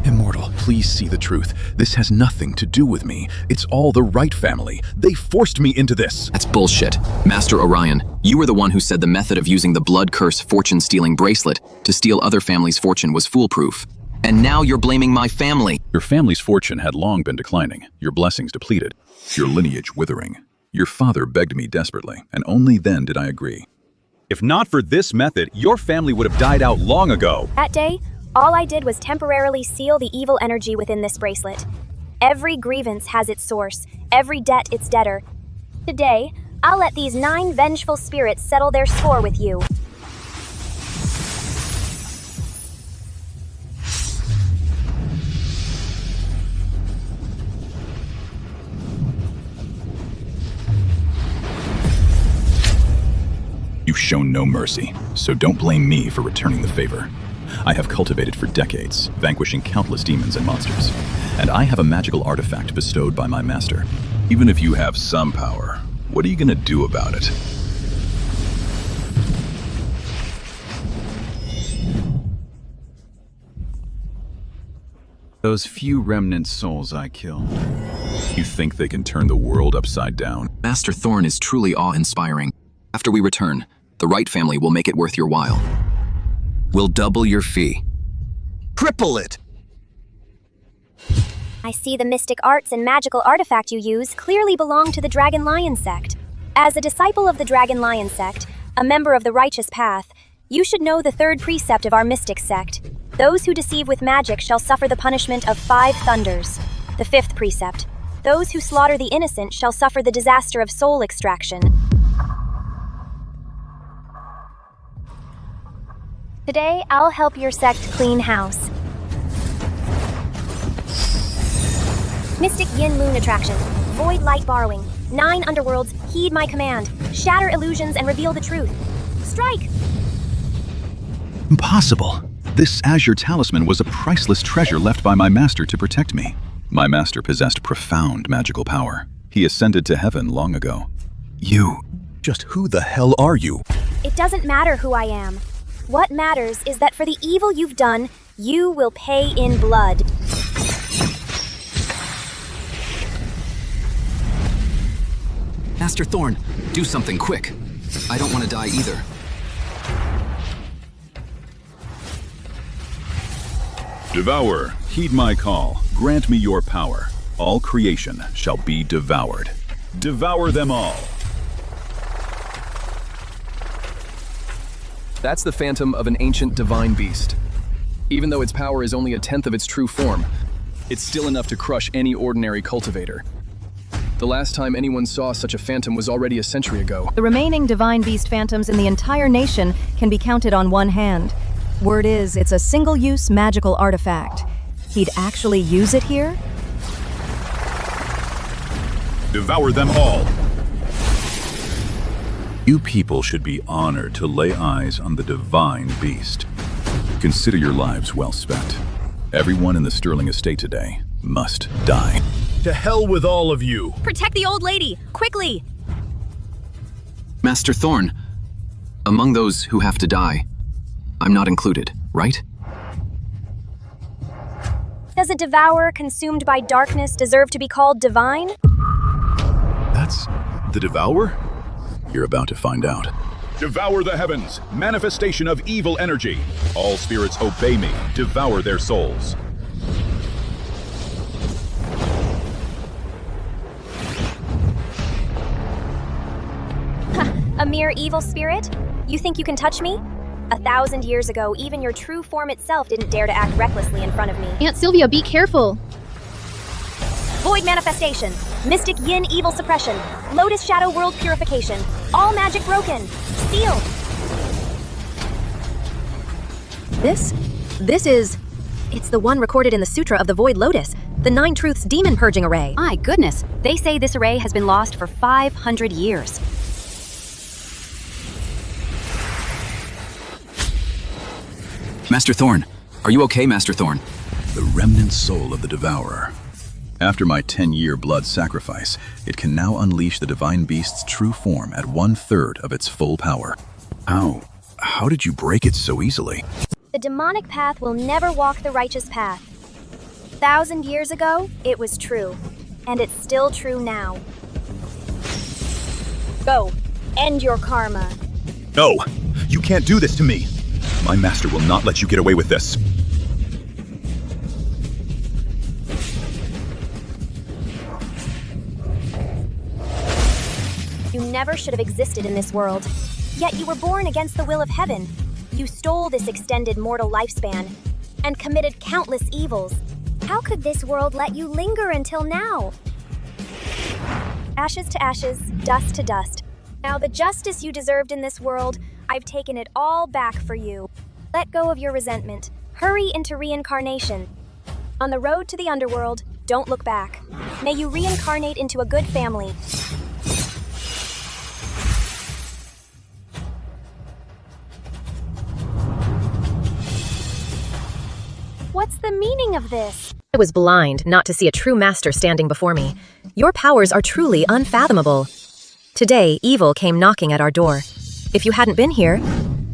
Immortal, please see the truth. This has nothing to do with me. It's all the Wright family. They forced me into this. That's bullshit. Master Orion, you were the one who said the method of using the blood curse fortune-stealing bracelet to steal other families' fortune was foolproof. And now you're blaming my family. Your family's fortune had long been declining, your blessings depleted, your lineage withering. Your father begged me desperately, and only then did I agree. If not for this method, your family would have died out long ago. That day, all I did was temporarily seal the evil energy within this bracelet. Every grievance has its source, every debt its debtor. Today, I'll let these 9 vengeful spirits settle their score with you. You've shown no mercy, so don't blame me for returning the favor. I have cultivated for decades, vanquishing countless demons and monsters, and I have a magical artifact bestowed by my master. Even if you have some power, what are you gonna do about it? Those few remnant souls I killed, you think they can turn the world upside down? Master Thorne is truly awe-inspiring. After we return, The right family will make it worth your while. We'll double your fee. Triple it! I see the mystic arts and magical artifact you use clearly belong to the Dragon Lion sect. As a disciple of the Dragon Lion sect, a member of the righteous path, you should know the third precept of our mystic sect. Those who deceive with magic shall suffer the punishment of 5 thunders. The fifth precept. Those who slaughter the innocent shall suffer the disaster of soul extraction. Today, I'll help your sect clean house. Mystic Yin Moon Attraction. Void Light Borrowing. 9 underworlds, heed my command. Shatter illusions and reveal the truth. Strike! Impossible. This azure talisman was a priceless treasure left by my master to protect me. My master possessed profound magical power. He ascended to heaven long ago. Just who the hell are you? It doesn't matter who I am. What matters is that for the evil you've done, you will pay in blood. Master Thorn, do something quick. I don't want to die either. Devourer, heed my call. Grant me your power. All creation shall be devoured. Devour them all. That's the phantom of an ancient divine beast. Even though its power is only a tenth of its true form, it's still enough to crush any ordinary cultivator. The last time anyone saw such a phantom was already a century ago. The remaining divine beast phantoms in the entire nation can be counted on one hand. Word is, it's a single-use magical artifact. He'd actually use it here? Devour them all. You people should be honored to lay eyes on the divine beast. Consider your lives well spent. Everyone in the Sterling estate today must die. To hell with all of you! Protect the old lady, quickly! Master Thorn, among those who have to die, I'm not included, right? Does a devourer consumed by darkness deserve to be called divine? That's the Devourer? You're about to find out. Devour the heavens, manifestation of evil energy. All spirits obey me, devour their souls. A mere evil spirit? You think you can touch me? 1,000 years ago, even your true form itself didn't dare to act recklessly in front of me. Aunt Sylvia, be careful. Void manifestation, mystic yin evil suppression, lotus shadow world purification, all magic broken, sealed. It's the one recorded in the Sutra of the Void Lotus, the 9 Truths Demon Purging Array. My goodness, they say this array has been lost for 500 years. Master Thorn, are you okay, Master Thorn? The remnant soul of the Devourer. After my 10-year blood sacrifice, it can now unleash the divine beast's true form at 1/3 of its full power. How did you break it so easily? The demonic path will never walk the righteous path. 1,000 years ago, it was true. And it's still true now. Go. End your karma. No! You can't do this to me! My master will not let you get away with this. You never should have existed in this world. Yet you were born against the will of heaven. You stole this extended mortal lifespan and committed countless evils. How could this world let you linger until now? Ashes to ashes, dust to dust. Now the justice you deserved in this world, I've taken it all back for you. Let go of your resentment. Hurry into reincarnation. On the road to the underworld, don't look back. May you reincarnate into a good family. What's the meaning of this? I was blind not to see a true master standing before me. Your powers are truly unfathomable. Today, evil came knocking at our door. If you hadn't been here,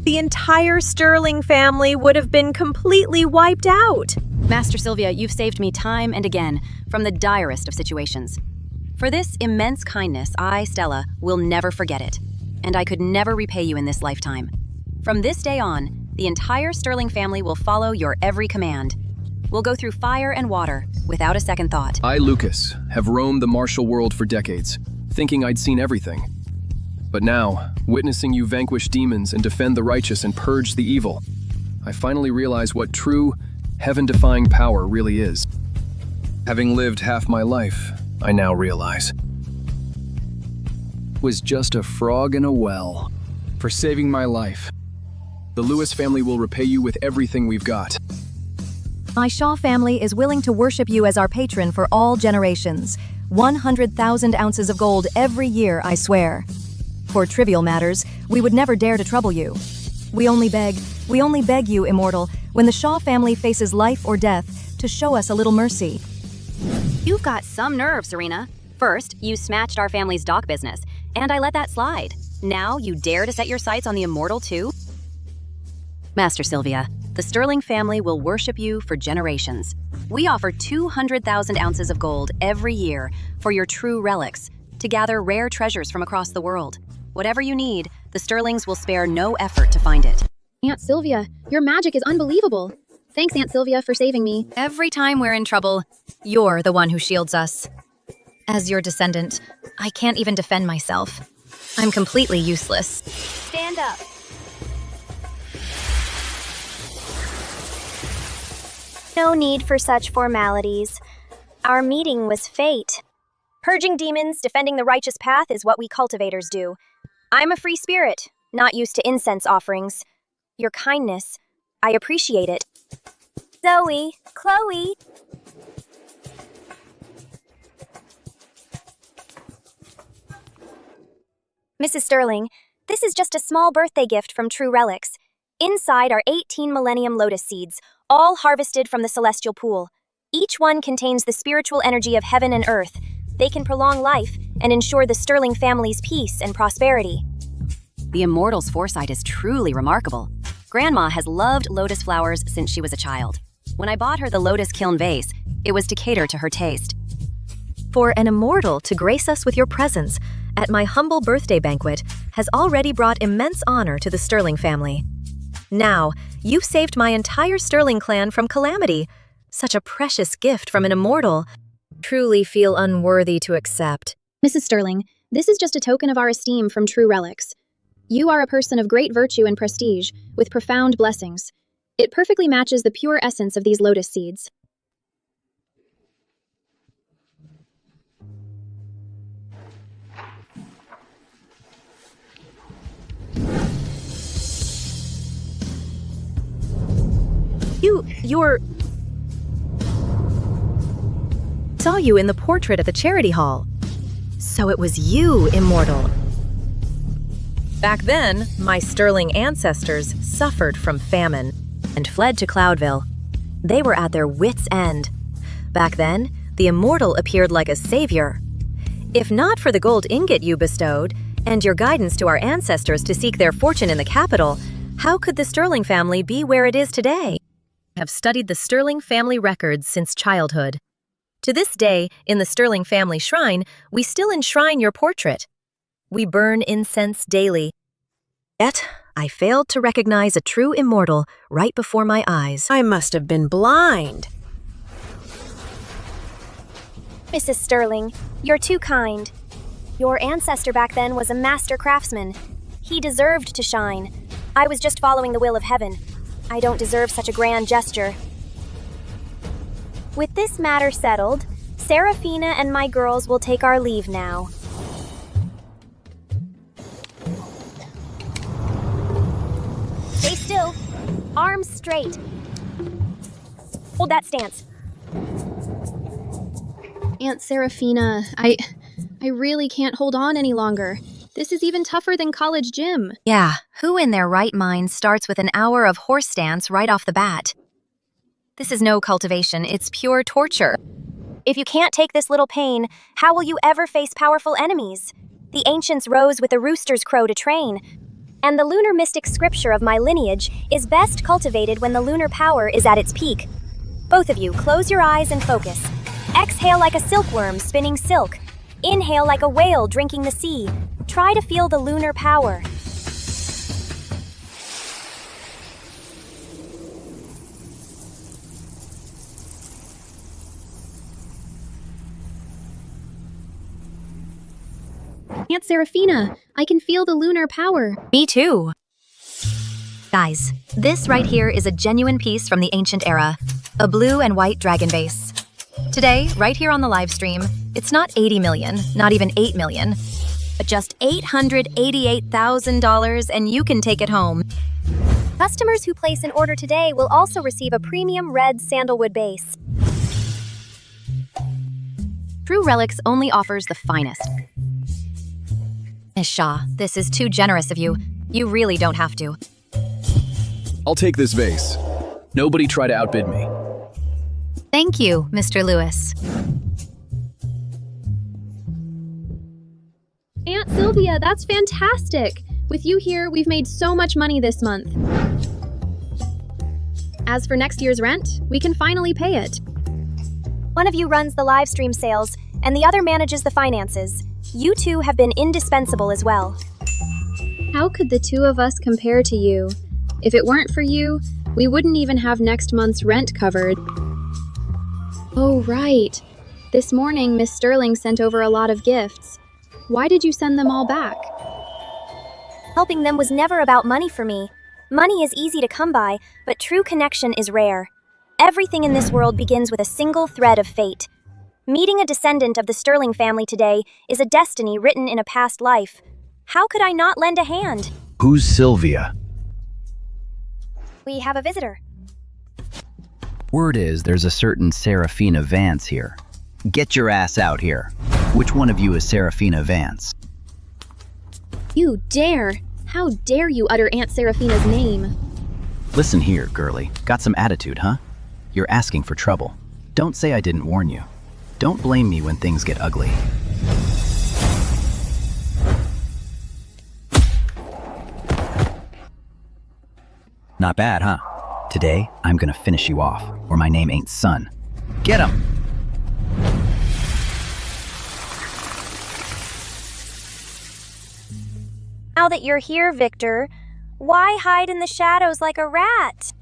The entire Sterling family would have been completely wiped out. Master Sylvia, you've saved me time and again from the direst of situations. For this immense kindness, I, Stella, will never forget it. and I could never repay you in this lifetime. From this day on, the entire Sterling family will follow your every command. We'll go through fire and water without a second thought. I, Lucas, have roamed the martial world for decades, thinking I'd seen everything. But now, witnessing you vanquish demons and defend the righteous and purge the evil, I finally realize what true, heaven-defying power really is. Having lived half my life, I now realize. Was just a frog in a well. For saving my life. The Lewis family will repay you with everything we've got. My Shaw family is willing to worship you as our patron for all generations. 100,000 ounces of gold every year, I swear. For trivial matters, we would never dare to trouble you. We only beg you, Immortal, when the Shaw family faces life or death, to show us a little mercy. You've got some nerve, Serena. First, you smashed our family's dock business, and I let that slide. Now you dare to set your sights on the Immortal too? Master Sylvia, the Sterling family will worship you for generations. We offer 200,000 ounces of gold every year for your true relics, to gather rare treasures from across the world. Whatever you need, the Sterlings will spare no effort to find it. Aunt Sylvia, your magic is unbelievable. Thanks, Aunt Sylvia, for saving me. Every time we're in trouble, you're the one who shields us. As your descendant, I can't even defend myself. I'm completely useless. Stand up. No need for such formalities. Our meeting was fate. Purging demons, defending the righteous path is what we cultivators do. I'm a free spirit, not used to incense offerings. Your kindness, I appreciate it. Zoe, Chloe. Mrs. Sterling, this is just a small birthday gift from True Relics. Inside are 18 Millennium Lotus seeds, all harvested from the celestial pool. Each one contains the spiritual energy of heaven and earth. They can prolong life and ensure the Sterling family's peace and prosperity. The Immortal's foresight is truly remarkable. Grandma has loved lotus flowers since she was a child. When I bought her the lotus kiln vase, it was to cater to her taste. For an Immortal to grace us with your presence at my humble birthday banquet has already brought immense honor to the Sterling family. Now, you've saved my entire Sterling clan from calamity. Such a precious gift from an Immortal. Truly feel unworthy to accept. Mrs. Sterling, this is just a token of our esteem from True Relics. You are a person of great virtue and prestige, with profound blessings. It perfectly matches the pure essence of these lotus seeds. You're... Saw you in the portrait at the charity hall. So it was you, Immortal. Back then, my Sterling ancestors suffered from famine and fled to Cloudville. They were at their wits' end. Back then, the Immortal appeared like a savior. If not for the gold ingot you bestowed and your guidance to our ancestors to seek their fortune in the capital, how could the Sterling family be where it is today? I have studied the Sterling family records since childhood. To this day, in the Sterling family shrine, we still enshrine your portrait. We burn incense daily. Yet, I failed to recognize a true Immortal right before my eyes. I must have been blind. Mrs. Sterling, you're too kind. Your ancestor back then was a master craftsman. He deserved to shine. I was just following the will of heaven. I don't deserve such a grand gesture. With this matter settled, Serafina and my girls will take our leave now. Stay still. Arms straight. Hold that stance. Aunt Serafina, I really can't hold on any longer. This is even tougher than college gym. Yeah, who in their right mind starts with an hour of horse stance right off the bat? This is no cultivation, it's pure torture. If you can't take this little pain, how will you ever face powerful enemies? The ancients rose with a rooster's crow to train. And the lunar mystic scripture of my lineage is best cultivated when the lunar power is at its peak. Both of you, close your eyes and focus. Exhale like a silkworm spinning silk. Inhale like a whale drinking the sea. Try to feel the lunar power. Aunt Seraphina, I can feel the lunar power. Me too. Guys, this right here is a genuine piece from the ancient era. A blue and white dragon vase. Today, right here on the live stream, it's not 80 million, not even 8 million, but just $888,000 and you can take it home. Customers who place an order today will also receive a premium red sandalwood base. True Relics only offers the finest. Miss Shaw, this is too generous of you. You really don't have to. I'll take this vase. Nobody try to outbid me. Thank you, Mr. Lewis. Aunt Sylvia, that's fantastic. With you here, we've made so much money this month. As for next year's rent, we can finally pay it. One of you runs the live stream sales, and the other manages the finances. You two have been indispensable as well. How could the two of us compare to you? If it weren't for you, we wouldn't even have next month's rent covered. Oh, right. This morning, Miss Sterling sent over a lot of gifts. Why did you send them all back? Helping them was never about money for me. Money is easy to come by, but true connection is rare. Everything in this world begins with a single thread of fate. Meeting a descendant of the Sterling family today is a destiny written in a past life. How could I not lend a hand? Who's Sylvia? We have a visitor. Word is there's a certain Seraphina Vance here. Get your ass out here. Which one of you is Seraphina Vance? You dare! How dare you utter Aunt Seraphina's name? Listen here, girlie. Got some attitude, huh? You're asking for trouble. Don't say I didn't warn you. Don't blame me when things get ugly. Not bad, huh? Today, I'm gonna finish you off, or my name ain't Sun. Get him! Now that you're here, Victor, why hide in the shadows like a rat?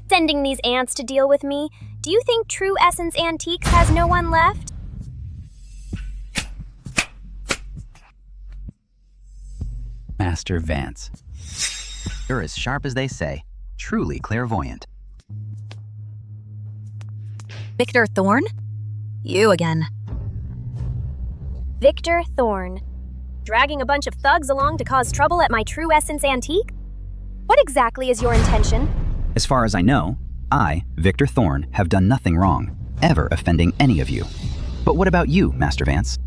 Sending these ants to deal with me, do you think True Essence Antiques has no one left? Master Vance. You're as sharp as they say. Truly clairvoyant. Victor Thorne? You again. Victor Thorne. Dragging a bunch of thugs along to cause trouble at my True Essence Antique? What exactly is your intention? As far as I know, I, Victor Thorne, have done nothing wrong, ever offending any of you. But what about you, Master Vance?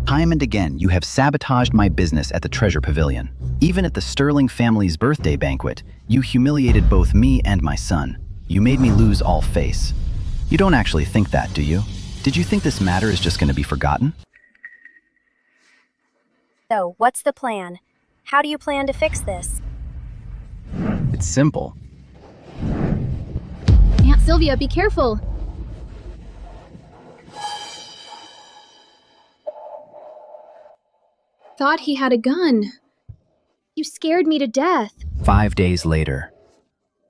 Time and again, you have sabotaged my business at the Treasure Pavilion. Even at the Sterling family's birthday banquet, you humiliated both me and my son. You made me lose all face. You don't actually think that, do you? Did you think this matter is just going to be forgotten? So, what's the plan? How do you plan to fix this? It's simple. Aunt Sylvia, be careful! Thought he had a gun. You scared me to death. 5 days later.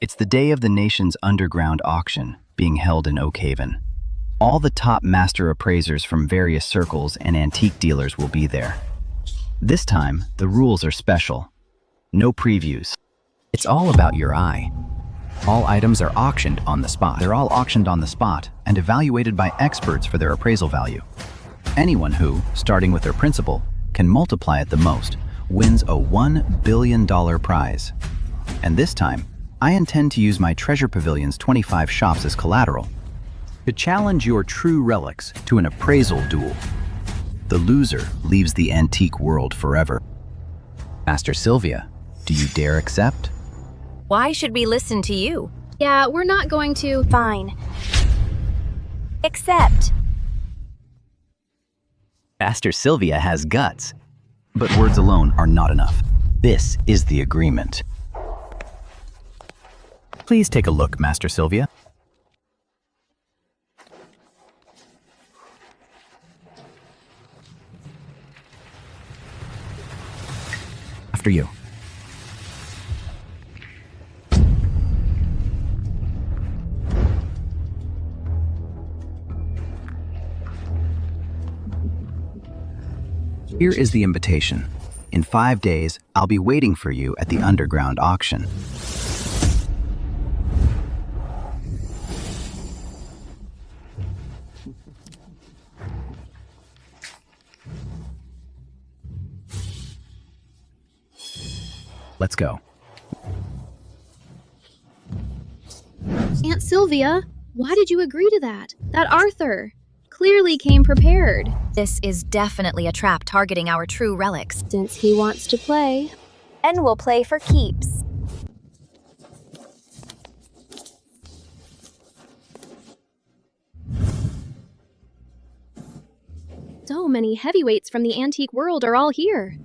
It's the day of the nation's underground auction being held in Oak Haven. All the top master appraisers from various circles and antique dealers will be there. This time, the rules are special. No previews. It's all about your eye. All items are auctioned on the spot. They're all auctioned on the spot and evaluated by experts for their appraisal value. Anyone who, starting with their principal, can multiply it the most, wins a $1 billion prize. And this time, I intend to use my Treasure Pavilion's 25 shops as collateral to challenge your True Relics to an appraisal duel. The loser leaves the antique world forever. Master Sylvia, do you dare accept? Why should we listen to you? Yeah, we're not going to. Fine. Accept. Master Sylvia has guts, but words alone are not enough. This is the agreement. Please take a look, Master Sylvia. After you. Here is the invitation. In 5 days, I'll be waiting for you at the underground auction. Let's go. Aunt Sylvia, why did you agree to that? That Arthur clearly came prepared. This is definitely a trap targeting our true relics. Since he wants to play. And we'll play for keeps. So many heavyweights from the antique world are all here.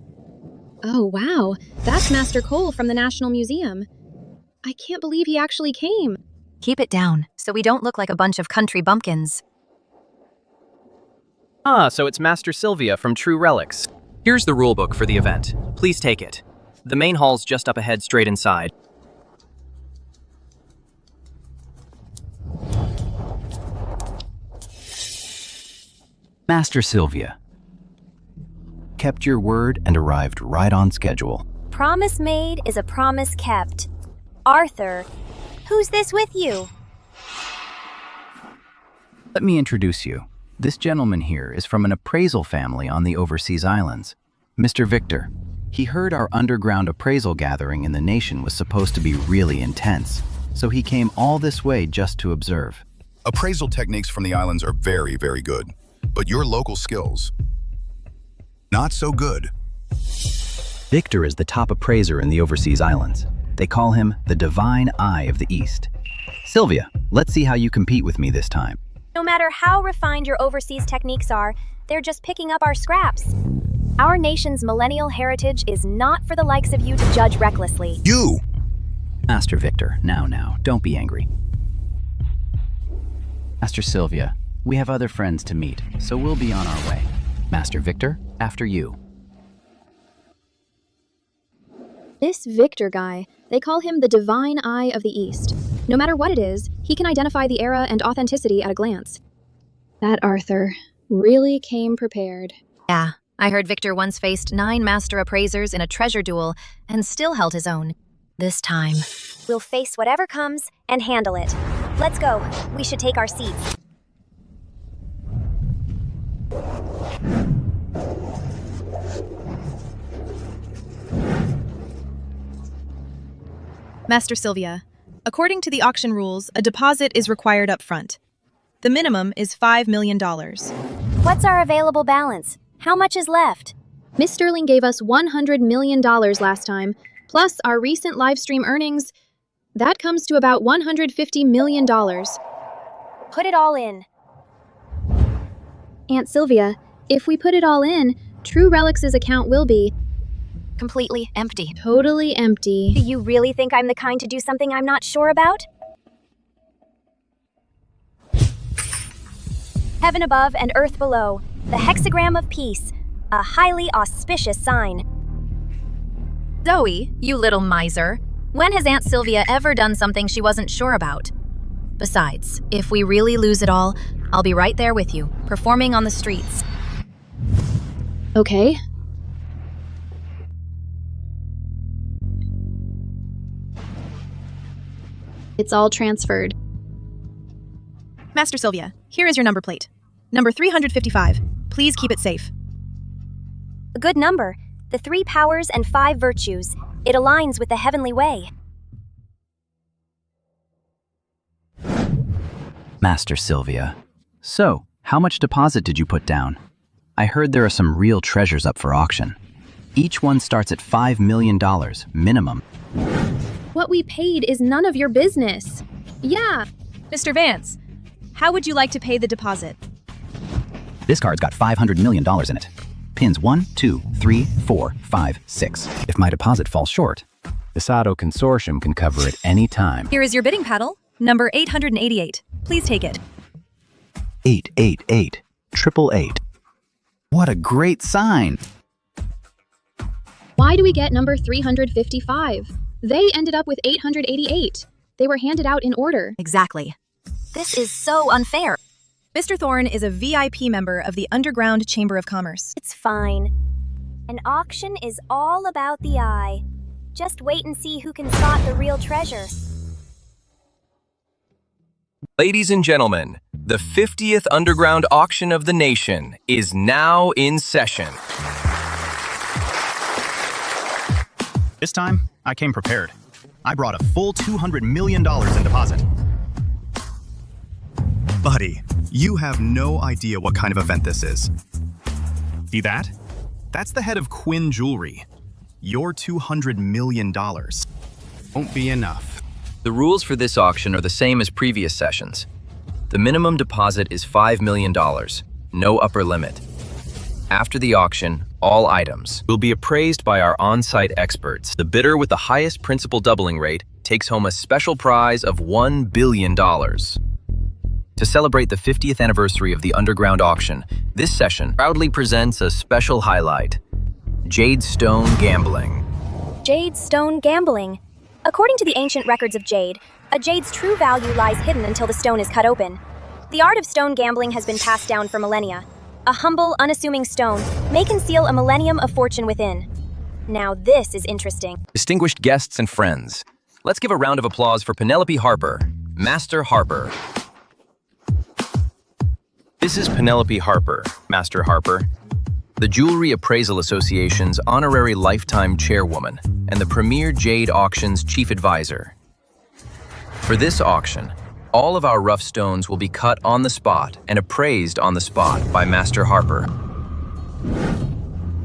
Oh, wow. That's Master Cole from the National Museum. I can't believe he actually came. Keep it down, so we don't look like a bunch of country bumpkins. Ah, so it's Master Sylvia from True Relics. Here's the rulebook for the event. Please take it. The main hall's just up ahead straight inside. Master Sylvia. Kept your word and arrived right on schedule. Promise made is a promise kept. Arthur, who's this with you? Let me introduce you. This gentleman here is from an appraisal family on the overseas islands. Mr. Victor. He heard our underground appraisal gathering in the nation was supposed to be really intense, so he came all this way just to observe. Appraisal techniques from the islands are very, very good, but your local skills, not so good. Victor is the top appraiser in the overseas islands. They call him the Divine Eye of the East. Sylvia, let's see how you compete with me this time. No matter how refined your overseas techniques are, they're just picking up our scraps. Our nation's millennial heritage is not for the likes of you to judge recklessly. You! Master Victor, now, don't be angry. Master Sylvia, we have other friends to meet, so we'll be on our way. Master Victor, after you. This Victor guy, they call him the Divine Eye of the East. No matter what it is, he can identify the era and authenticity at a glance. That Arthur really came prepared. Yeah, I heard Victor once faced 9 master appraisers in a treasure duel and still held his own. This time, we'll face whatever comes and handle it. Let's go. We should take our seats. Master Sylvia, according to the auction rules, a deposit is required up front. The minimum is $5 million. What's our available balance? How much is left? Miss Sterling gave us $100 million last time, plus our recent live stream earnings. That comes to about $150 million. Put it all in. Aunt Sylvia, if we put it all in, True Relics' account will be completely empty. Totally empty. Do you really think I'm the kind to do something I'm not sure about? Heaven above and earth below, the hexagram of peace, a highly auspicious sign. Zoe, you little miser. When has Aunt Sylvia ever done something she wasn't sure about? Besides, if we really lose it all, I'll be right there with you, performing on the streets. Okay. It's all transferred. Master Sylvia, here is your number plate. Number 355. Please keep it safe. A good number. The 3 powers and 5 virtues. It aligns with the heavenly way. Master Sylvia. So, how much deposit did you put down? I heard there are some real treasures up for auction. Each one starts at $5 million, minimum. What we paid is none of your business. Yeah. Mr. Vance, how would you like to pay the deposit? This card's got $500 million in it. Pins 1, 2, 3, 4, 5, 6. If my deposit falls short, the Sado Consortium can cover it any time. Here is your bidding paddle, number 888. Please take it. 888, 888. What a great sign! Why do we get number 355? They ended up with 888. They were handed out in order. Exactly. This is so unfair. Mr. Thorne is a VIP member of the Underground Chamber of Commerce. It's fine. An auction is all about the eye. Just wait and see who can spot the real treasure. Ladies and gentlemen, the 50th Underground Auction of the Nation is now in session. This time, I came prepared. I brought a full $200 million in deposit. Buddy, you have no idea what kind of event this is. See that? That's the head of Quinn Jewelry. Your $200 million won't be enough. The rules for this auction are the same as previous sessions. The minimum deposit is $5 million, no upper limit. After the auction, all items Will be appraised by our on-site experts. The bidder with the highest principal doubling rate takes home a special prize of $1 billion. To celebrate the 50th anniversary of the Underground Auction, this session proudly presents a special highlight: Jade Stone Gambling. Jade Stone Gambling. According to the ancient records of jade, a jade's true value lies hidden until the stone is cut open. The art of stone gambling has been passed down for millennia. A humble, unassuming stone may conceal a millennium of fortune within. Now this is interesting. Distinguished guests and friends, let's give a round of applause for Penelope Harper, Master Harper. This is Penelope Harper, Master Harper, the Jewelry Appraisal Association's honorary lifetime chairwoman and the Premier Jade Auction's chief advisor. For this auction, all of our rough stones will be cut on the spot and appraised on the spot by Master Harper.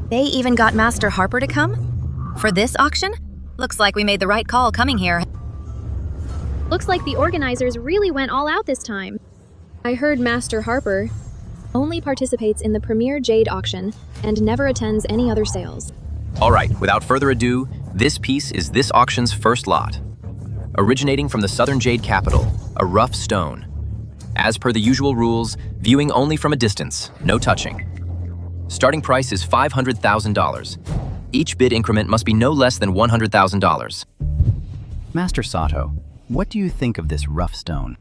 They even got Master Harper to come? For this auction? Looks like we made the right call coming here. Looks like the organizers really went all out this time. I heard Master Harper only participates in the Premier Jade auction and never attends any other sales. All right, without further ado, this piece is this auction's first lot. Originating from the Southern Jade capital, a rough stone. As per the usual rules, viewing only from a distance, no touching. Starting price is $500,000. Each bid increment must be no less than $100,000. Master Sato, what do you think of this rough stone?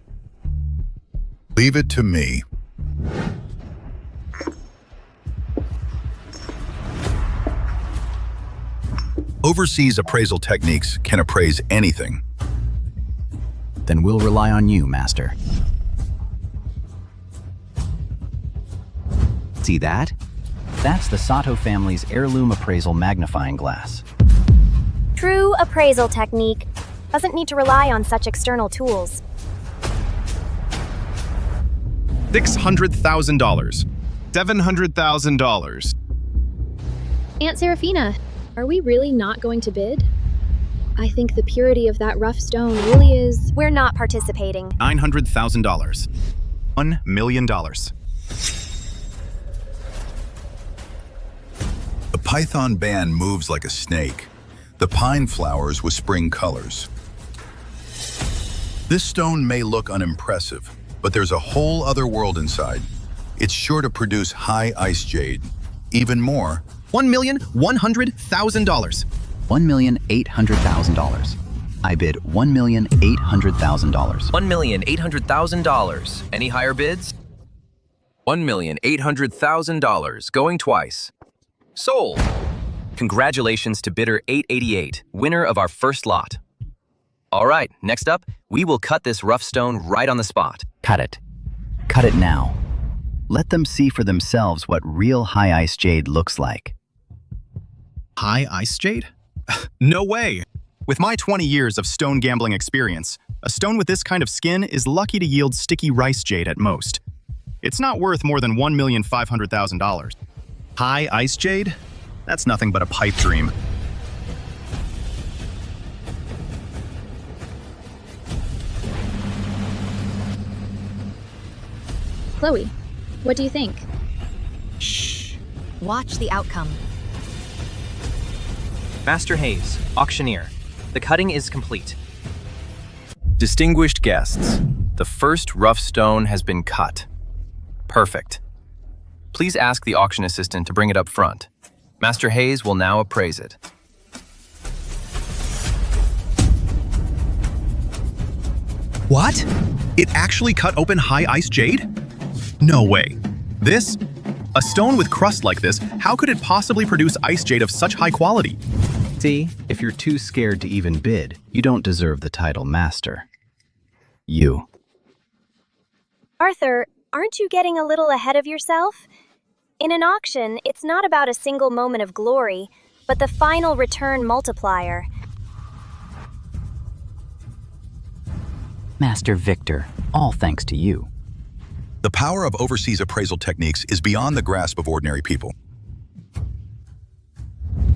Leave it to me. Overseas appraisal techniques can appraise anything. Then we'll rely on you, Master. See that? That's the Sato family's heirloom appraisal magnifying glass. True appraisal technique. Doesn't need to rely on such external tools. $600,000. $700,000. Aunt Serafina, are we really not going to bid? I think the purity of that rough stone really is... We're not participating. $900,000. $1 million. The python band moves like a snake. The pine flowers with spring colors. This stone may look unimpressive, but there's a whole other world inside. It's sure to produce high ice jade. Even more, $1,100,000. $1,800,000. I bid $1,800,000. $1,800,000. Any higher bids? $1,800,000. Going twice. Sold. Congratulations to bidder 888, winner of our first lot. All right, next up, we will cut this rough stone right on the spot. Cut it. Cut it now. Let them see for themselves what real high ice jade looks like. High ice jade? No way! With my 20 years of stone gambling experience, a stone with this kind of skin is lucky to yield sticky rice jade at most. It's not worth more than $1,500,000. High ice jade? That's nothing but a pipe dream. Chloe, what do you think? Shh. Watch the outcome. Master Hayes, auctioneer. The cutting is complete. Distinguished guests, the first rough stone has been cut. Perfect. Please ask the auction assistant to bring it up front. Master Hayes will now appraise it. What? It actually cut open high ice jade? No way. This? A stone with crust like this, how could it possibly produce ice jade of such high quality? See, if you're too scared to even bid, you don't deserve the title master. You. Arthur, aren't you getting a little ahead of yourself? In an auction, it's not about a single moment of glory, but the final return multiplier. Master Victor, all thanks to you. The power of overseas appraisal techniques is beyond the grasp of ordinary people.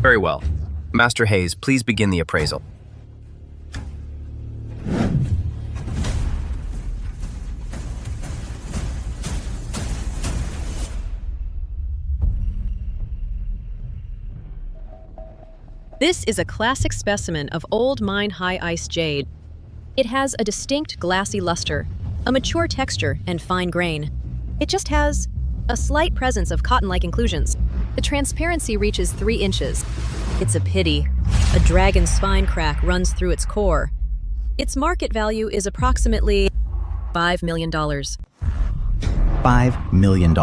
Very well. Master Hayes, please begin the appraisal. This is a classic specimen of old mine high ice jade. It has a distinct glassy luster, a mature texture, and fine grain. It just has a slight presence of cotton-like inclusions. The transparency reaches 3 inches. It's a pity. A dragon's spine crack runs through its core. Its market value is approximately $5 million. $5 million.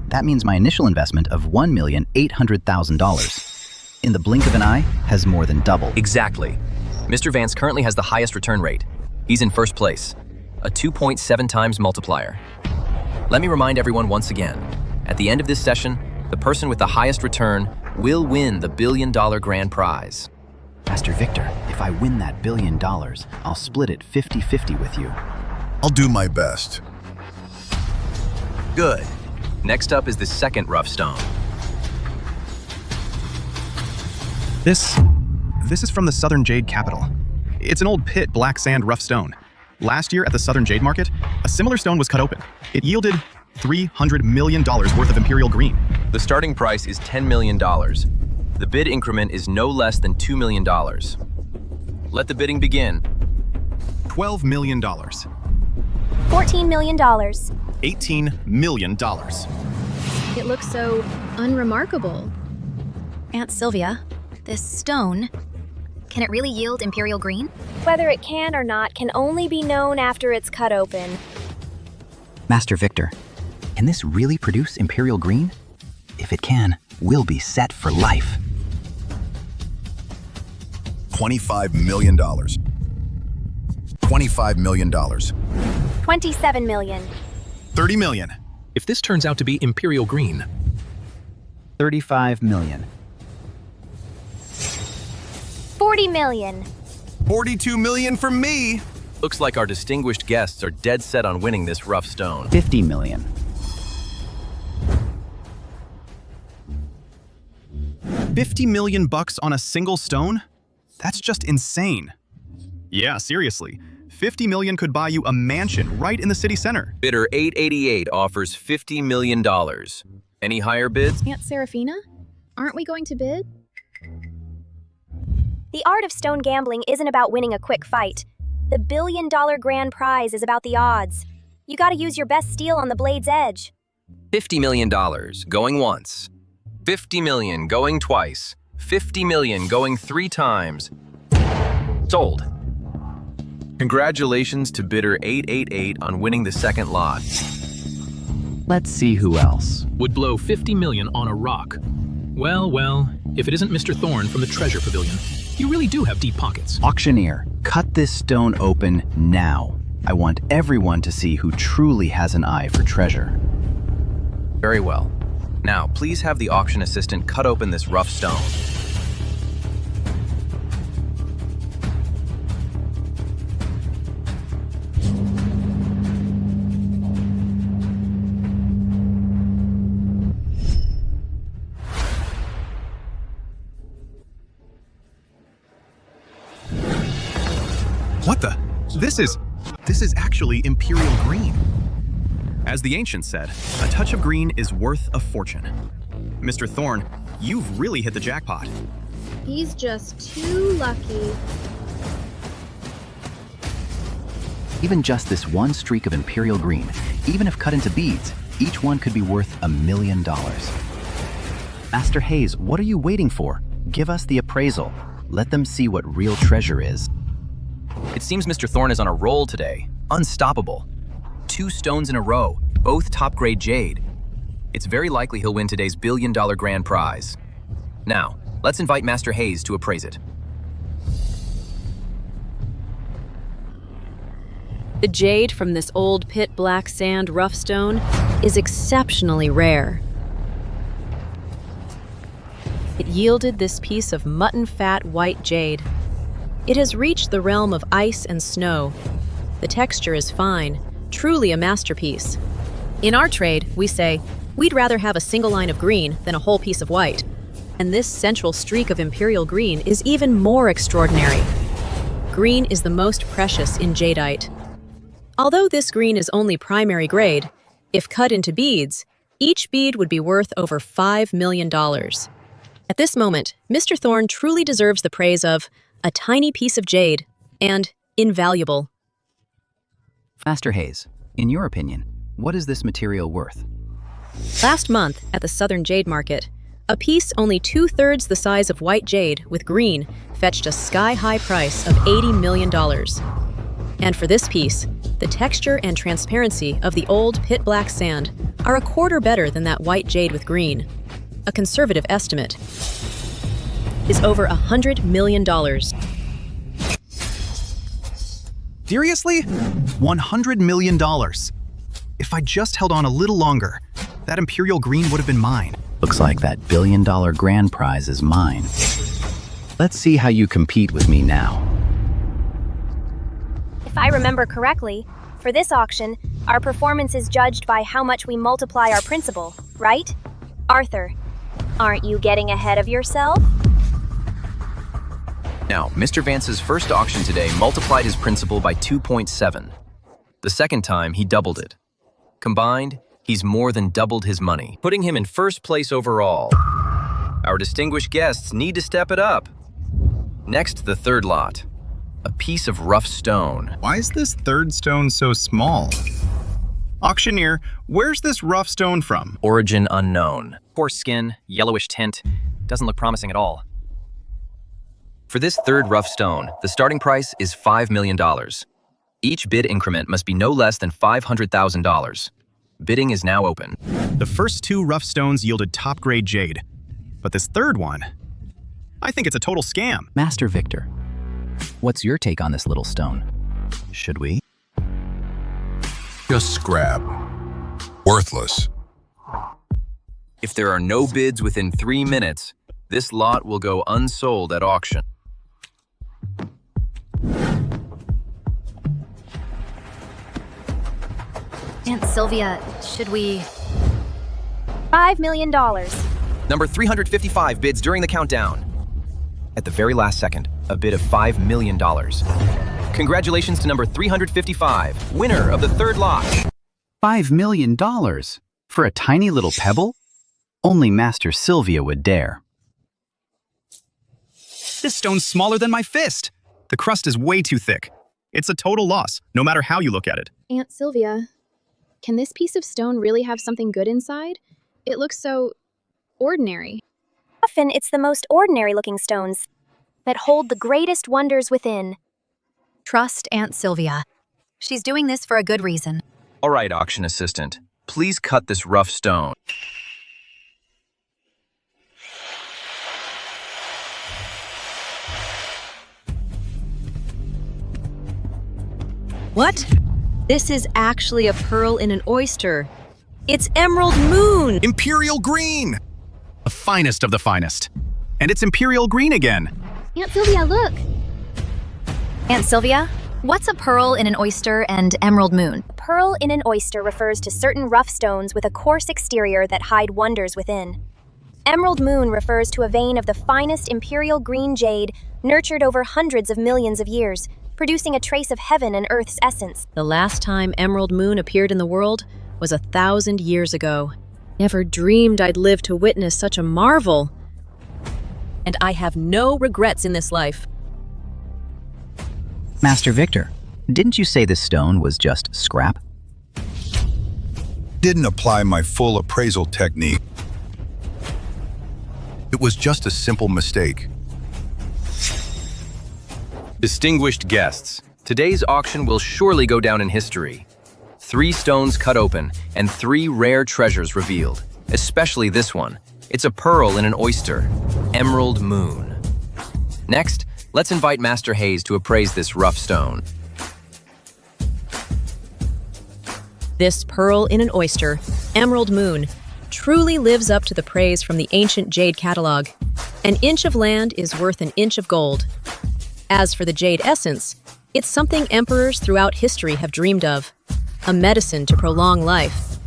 That means my initial investment of $1,800,000 in the blink of an eye has more than doubled. Exactly. Mr. Vance currently has the highest return rate. He's in first place, a 2.7 times multiplier. Let me remind everyone once again, at the end of this session, the person with the highest return will win the $1 billion grand prize. Master Victor, if I win that $1 billion, I'll split it 50-50 with you. I'll do my best. Good. Next up is the second rough stone. This is from the Southern Jade Capital. It's an old pit black sand rough stone. Last year at the Southern Jade Market, a similar stone was cut open. It yielded $300 million worth of imperial green. The starting price is $10 million. The bid increment is no less than $2 million. Let the bidding begin. $12 million. $14 million. $18 million. It looks so unremarkable. Aunt Sylvia, this stone, can it really yield imperial green? Whether it can or not can only be known after it's cut open. Master Victor, can this really produce imperial green? If it can, we'll be set for life. $25 million. $25 million. $27 million. $30 million. If this turns out to be imperial green, $35 million. $40 million. $42 million for me. Looks like our distinguished guests are dead set on winning this rough stone. $50 million. $50 million on a single stone? That's just insane. Yeah, seriously. $50 million could buy you a mansion right in the city center. Bidder 888 offers $50 million. Any higher bids? Aunt Serafina, aren't we going to bid? The art of stone gambling isn't about winning a quick fight. The $1 billion grand prize is about the odds. You gotta use your best steel on the blade's edge. $50 million going once. $50 million going twice. $50 million going 3 times. Sold. Congratulations to bidder 888 on winning the second lot. Let's see who else would blow $50 million on a rock. Well, if it isn't Mr. Thorne from the Treasure Pavilion. You really do have deep pockets. Auctioneer, cut this stone open now. I want everyone to see who truly has an eye for treasure. Very well. Now, please have the auction assistant cut open this rough stone. What the? This is actually imperial green. As the ancients said, a touch of green is worth a fortune. Mr. Thorne, you've really hit the jackpot. He's just too lucky. Even just this one streak of imperial green, even if cut into beads, each one could be worth $1 million. Master Hayes, what are you waiting for? Give us the appraisal. Let them see what real treasure is. It seems Mr. Thorne is on a roll today. Unstoppable. 2 stones in a row, both top-grade jade. It's very likely he'll win today's billion-dollar grand prize. Now, let's invite Master Hayes to appraise it. The jade from this old pit black sand rough stone is exceptionally rare. It yielded this piece of mutton fat white jade. It has reached the realm of ice and snow. The texture is fine, truly a masterpiece. In our trade, we say, we'd rather have a single line of green than a whole piece of white. And this central streak of imperial green is even more extraordinary. Green is the most precious in jadeite. Although this green is only primary grade, if cut into beads, each bead would be worth over $5 million. At this moment, Mr. Thorne truly deserves the praise of a tiny piece of jade and invaluable. Master Hayes, in your opinion, what is this material worth? Last month, at the Southern Jade Market, a piece only 2/3 the size of white jade with green fetched a sky-high price of $80 million. And for this piece, the texture and transparency of the old pit black sand are a quarter better than that white jade with green. A conservative estimate is over $100 million. Seriously? $100 million. If I just held on a little longer, that imperial green would have been mine. Looks like that billion-dollar grand prize is mine. Let's see how you compete with me now. If I remember correctly, for this auction, our performance is judged by how much we multiply our principal, right? Arthur, aren't you getting ahead of yourself? Now, Mr. Vance's first auction today multiplied his principal by 2.7. The second time, he doubled it. Combined, he's more than doubled his money, putting him in first place overall. Our distinguished guests need to step it up. Next, the third lot. A piece of rough stone. Why is this third stone so small? Auctioneer, where's this rough stone from? Origin unknown. Coarse skin, yellowish tint. Doesn't look promising at all. For this third rough stone, the starting price is $5 million. Each bid increment must be no less than $500,000. Bidding is now open. The first 2 rough stones yielded top-grade jade. But this third one, I think it's a total scam. Master Victor, what's your take on this little stone? Should we? Just scrap. Worthless. If there are no bids within 3 minutes, this lot will go unsold at auction. Aunt Sylvia, should we... $5 million. Number 355 bids during the countdown. At the very last second, a bid of $5 million. Congratulations to number 355, winner of the third lot. $5 million? For a tiny little pebble? Only Master Sylvia would dare. This stone's smaller than my fist. The crust is way too thick. It's a total loss, no matter how you look at it. Aunt Sylvia, can this piece of stone really have something good inside? It looks so ordinary. Often it's the most ordinary-looking stones that hold the greatest wonders within. Trust Aunt Sylvia. She's doing this for a good reason. All right, auction assistant, please cut this rough stone. What? This is actually a pearl in an oyster. It's Emerald Moon! Imperial green! The finest of the finest. And it's imperial green again. Aunt Sylvia, look! Aunt Sylvia, what's a pearl in an oyster and emerald moon? A pearl in an oyster refers to certain rough stones with a coarse exterior that hide wonders within. Emerald moon refers to a vein of the finest imperial green jade nurtured over hundreds of millions of years, producing a trace of heaven and earth's essence. The last time Emerald Moon appeared in the world was 1,000 years ago. Never dreamed I'd live to witness such a marvel. And I have no regrets in this life. Master Victor, didn't you say this stone was just scrap? Didn't apply my full appraisal technique. It was just a simple mistake. Distinguished guests, today's auction will surely go down in history. 3 stones cut open and 3 rare treasures revealed, especially this one. It's a pearl in an oyster, Emerald Moon. Next, let's invite Master Hayes to appraise this rough stone. This pearl in an oyster, Emerald Moon, truly lives up to the praise from the ancient jade catalog. An inch of land is worth an inch of gold. As for the jade essence, it's something emperors throughout history have dreamed of, a medicine to prolong life.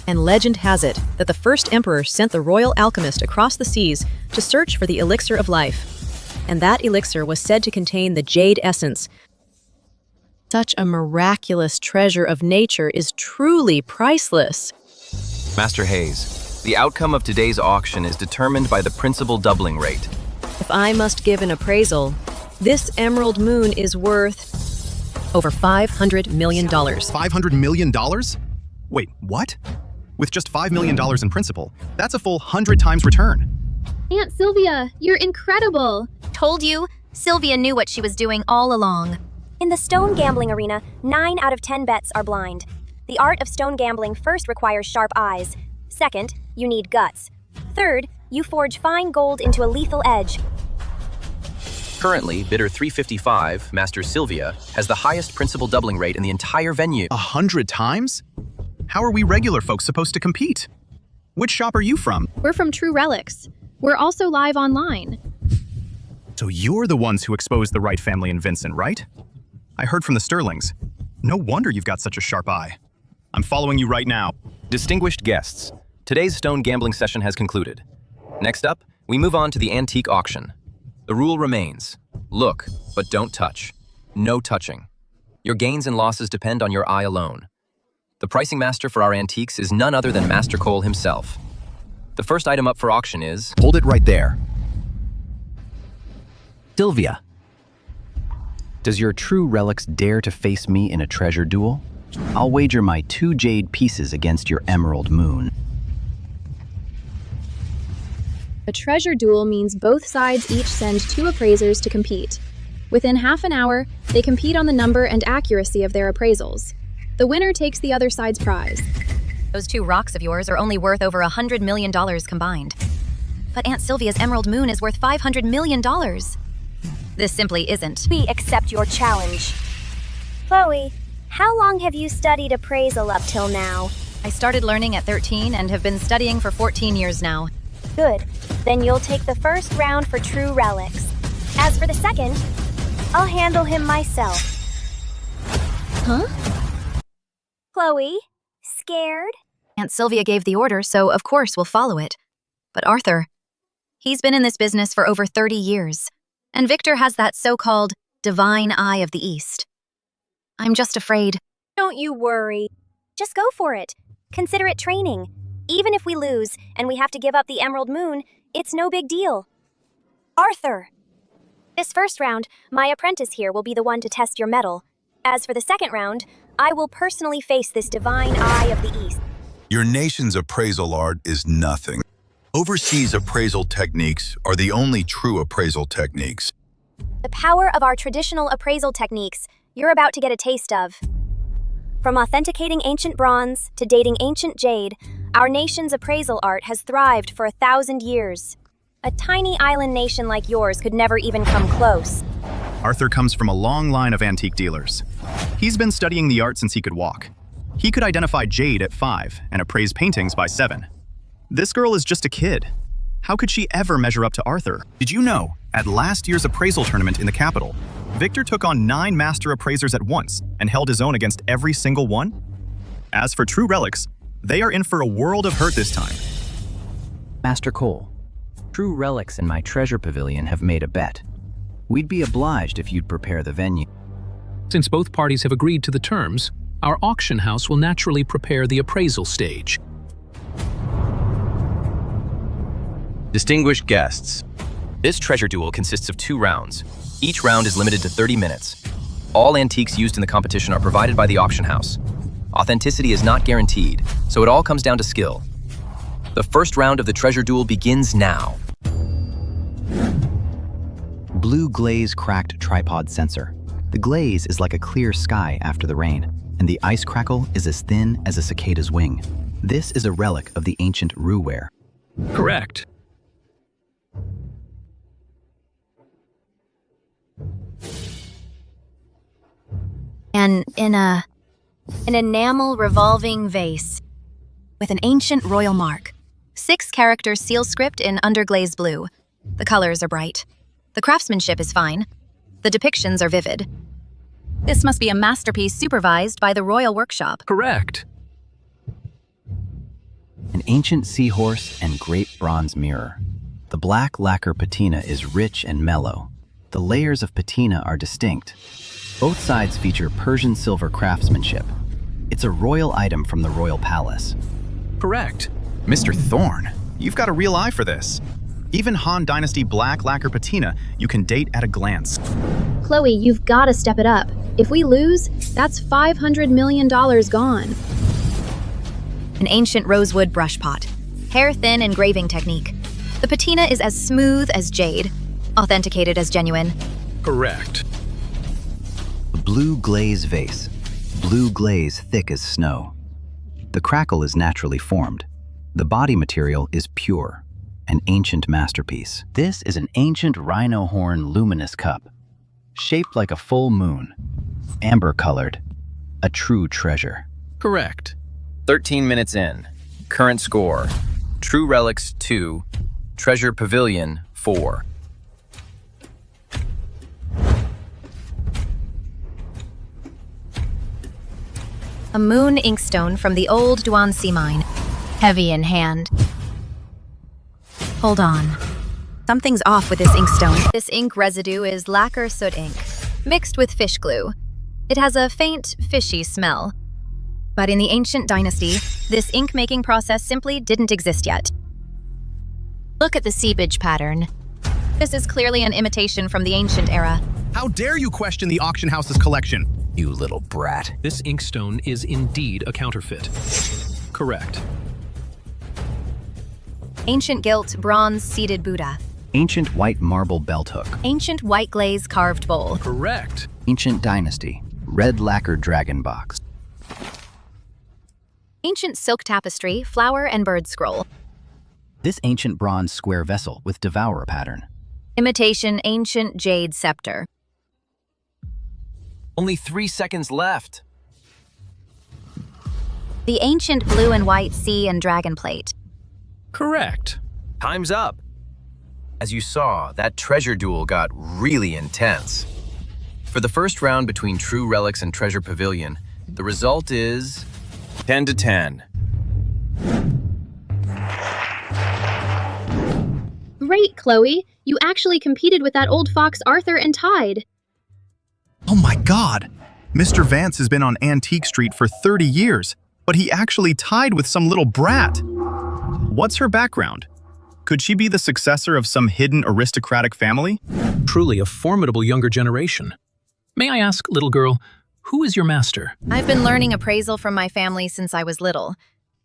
And legend has it that the first emperor sent the royal alchemist across the seas to search for the elixir of life. And that elixir was said to contain the jade essence. Such a miraculous treasure of nature is truly priceless. Master Hayes, the outcome of today's auction is determined by the principal doubling rate. If I must give an appraisal, this Emerald Moon is worth over $500 million. $500 million? Wait, what? With just $5 million in principal, that's a full 100 times return. Aunt Sylvia, you're incredible. Told you, Sylvia knew what she was doing all along. In the stone gambling arena, 9 out of 10 bets are blind. The art of stone gambling first requires sharp eyes. Second, you need guts. Third, you forge fine gold into a lethal edge. Currently, bidder 355, Master Sylvia, has the highest principal doubling rate in the entire venue. 100 times? How are we regular folks supposed to compete? Which shop are you from? We're from True Relics. We're also live online. So you're the ones who exposed the Wright family in Vincent, right? I heard from the Sterlings. No wonder you've got such a sharp eye. I'm following you right now. Distinguished guests, today's stone gambling session has concluded. Next up, we move on to the antique auction. The rule remains: look, but don't touch. No touching. Your gains and losses depend on your eye alone. The pricing master for our antiques is none other than Master Cole himself. The first item up for auction is... Hold it right there. Sylvia. Does your true relics dare to face me in a treasure duel? I'll wager my 2 jade pieces against your Emerald Moon. A treasure duel means both sides each send 2 appraisers to compete. Within half an hour, they compete on the number and accuracy of their appraisals. The winner takes the other side's prize. Those 2 rocks of yours are only worth over $100 million combined. But Aunt Sylvia's Emerald Moon is worth $500 million. This simply isn't. We accept your challenge. Chloe, how long have you studied appraisal up till now? I started learning at 13 and have been studying for 14 years now. Good. Then you'll take the first round for True Relics. As for the second, I'll handle him myself. Huh? Chloe, scared? Aunt Sylvia gave the order, so of course we'll follow it. But Arthur, he's been in this business for over 30 years, and Victor has that so-called divine eye of the East. I'm just afraid. Don't you worry. Just go for it. Consider it training. Even if we lose and we have to give up the Emerald Moon, it's no big deal. Arthur! This first round, my apprentice here will be the one to test your mettle. As for the second round, I will personally face this divine eye of the East. Your nation's appraisal art is nothing. Overseas appraisal techniques are the only true appraisal techniques. The power of our traditional appraisal techniques you're about to get a taste of. From authenticating ancient bronze to dating ancient jade, our nation's appraisal art has thrived for 1,000 years. A tiny island nation like yours could never even come close. Arthur comes from a long line of antique dealers. He's been studying the art since he could walk. He could identify jade at 5 and appraise paintings by 7. This girl is just a kid. How could she ever measure up to Arthur? Did you know, at last year's appraisal tournament in the capital, Victor took on 9 master appraisers at once and held his own against every single one? As for True Relics, they are in for a world of hurt this time. Master Cole, True Relics and my treasure pavilion have made a bet. We'd be obliged if you'd prepare the venue. Since both parties have agreed to the terms, our auction house will naturally prepare the appraisal stage. Distinguished guests, this treasure duel consists of 2 rounds. Each round is limited to 30 minutes. All antiques used in the competition are provided by the auction house. Authenticity is not guaranteed, so it all comes down to skill. The first round of the treasure duel begins now. blue glaze cracked tripod sensor. The glaze is like a clear sky after the rain, and the ice crackle is as thin as a cicada's wing. This is a relic of the ancient Ruware. Correct. An enamel revolving vase with an ancient royal mark. 6-character seal script in underglaze blue. The colors are bright. The craftsmanship is fine. The depictions are vivid. This must be a masterpiece supervised by the Royal Workshop. Correct. An ancient seahorse and great bronze mirror. The black lacquer patina is rich and mellow. The layers of patina are distinct. Both sides feature Persian silver craftsmanship. It's a royal item from the royal palace. Correct. Mr. Thorne, you've got a real eye for this. Even Han Dynasty black lacquer patina you can date at a glance. Chloe, you've got to step it up. If we lose, that's $500 million gone. An ancient rosewood brush pot. Hair-thin engraving technique. The patina is as smooth as jade. Authenticated as genuine. Correct. A blue glaze vase. Blue glaze thick as snow. The crackle is naturally formed. The body material is pure. An ancient masterpiece. This is an ancient rhino horn luminous cup. Shaped like a full moon. Amber-colored. A true treasure. Correct. 13 minutes in. Current score. True Relics 2. Treasure Pavilion 4. A moon inkstone from the old Duan sea mine. Heavy in hand. Hold on. Something's off with this inkstone. This ink residue is lacquer soot ink, mixed with fish glue. It has a faint, fishy smell. But in the ancient dynasty, this ink-making process simply didn't exist yet. Look at the seepage pattern. This is clearly an imitation from the ancient era. How dare you question the auction house's collection? You little brat. This inkstone is indeed a counterfeit. Correct. Ancient gilt bronze seated Buddha. Ancient white marble belt hook. Ancient white glaze carved bowl. Correct. Ancient dynasty. Red lacquer dragon box. Ancient silk tapestry, flower and bird scroll. This ancient bronze square vessel with devourer pattern. Imitation ancient jade scepter. Only 3 seconds left. The ancient blue and white sea and dragon plate. Correct. Time's up. As you saw, that treasure duel got really intense. For the first round between True Relics and Treasure Pavilion, the result is 10 to 10. Great, Chloe. You actually competed with that old fox Arthur and tied. Oh my God! Mr. Vance has been on Antique Street for 30 years, but he actually tied with some little brat. What's her background? Could she be the successor of some hidden aristocratic family? Truly a formidable younger generation. May I ask, little girl, who is your master? I've been learning appraisal from my family since I was little.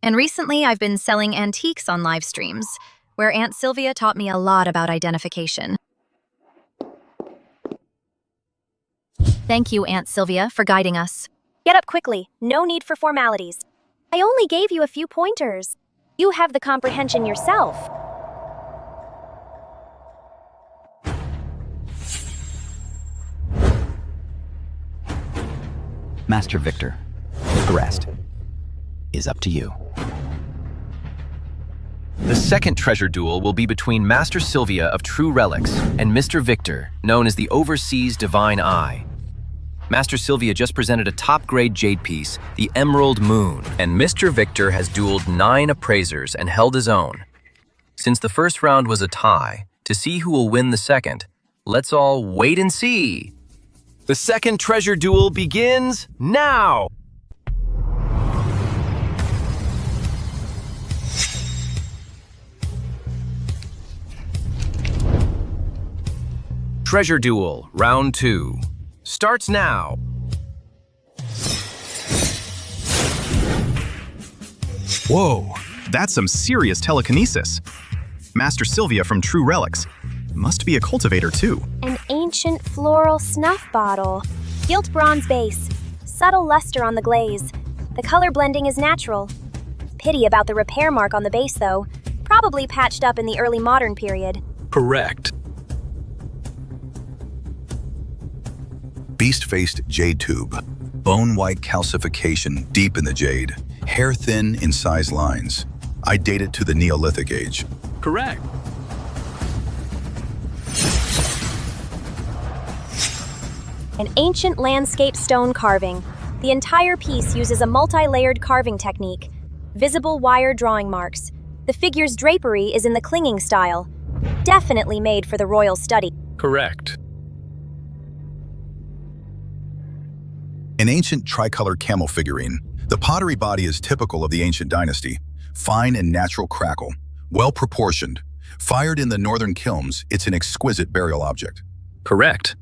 And recently I've been selling antiques on live streams, where Aunt Sylvia taught me a lot about identification. Thank you, Aunt Sylvia, for guiding us. Get up quickly. No need for formalities. I only gave you a few pointers. You have the comprehension yourself. Master Victor, the rest is up to you. The second treasure duel will be between Master Sylvia of True Relics and Mr. Victor, known as the Overseas Divine Eye. Master Sylvia just presented a top-grade jade piece, the Emerald Moon, and Mr. Victor has dueled 9 appraisers and held his own. Since the first round was a tie, to see who will win the second, let's all wait and see. The second treasure duel begins now! Treasure Duel, Round 2. Starts now. Whoa, that's some serious telekinesis. Master Sylvia from True Relics must be a cultivator too. An ancient floral snuff bottle. Gilt bronze base. Subtle luster on the glaze. The color blending is natural. Pity about the repair mark on the base, though. Probably patched up in the early modern period. Correct. Beast-faced jade tube. Bone-white calcification deep in the jade. Hair-thin, incised lines. I date it to the Neolithic age. Correct. An ancient landscape stone carving. The entire piece uses a multi-layered carving technique. Visible wire drawing marks. The figure's drapery is in the clinging style. Definitely made for the royal study. Correct. An ancient tricolor camel figurine. The pottery body is typical of the ancient dynasty. Fine and natural crackle. Well proportioned. Fired in the northern kilns, it's an exquisite burial object. Correct.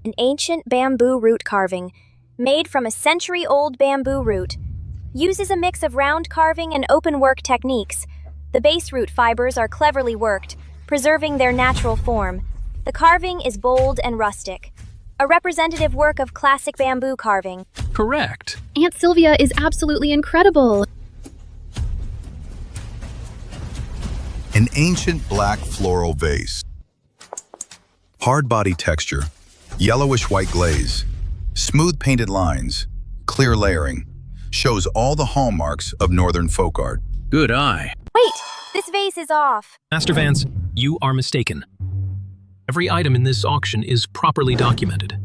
An ancient bamboo root carving. Made from a century-old bamboo root. Uses a mix of round carving and open work techniques. The base root fibers are cleverly worked, preserving their natural form. The carving is bold and rustic. A representative work of classic bamboo carving. Correct. Aunt Sylvia is absolutely incredible. An ancient black floral vase. Hard body texture, yellowish white glaze, smooth painted lines, clear layering. Shows all the hallmarks of northern folk art. Good eye. Wait, this vase is off. Master Vance, you are mistaken. Every item in this auction is properly documented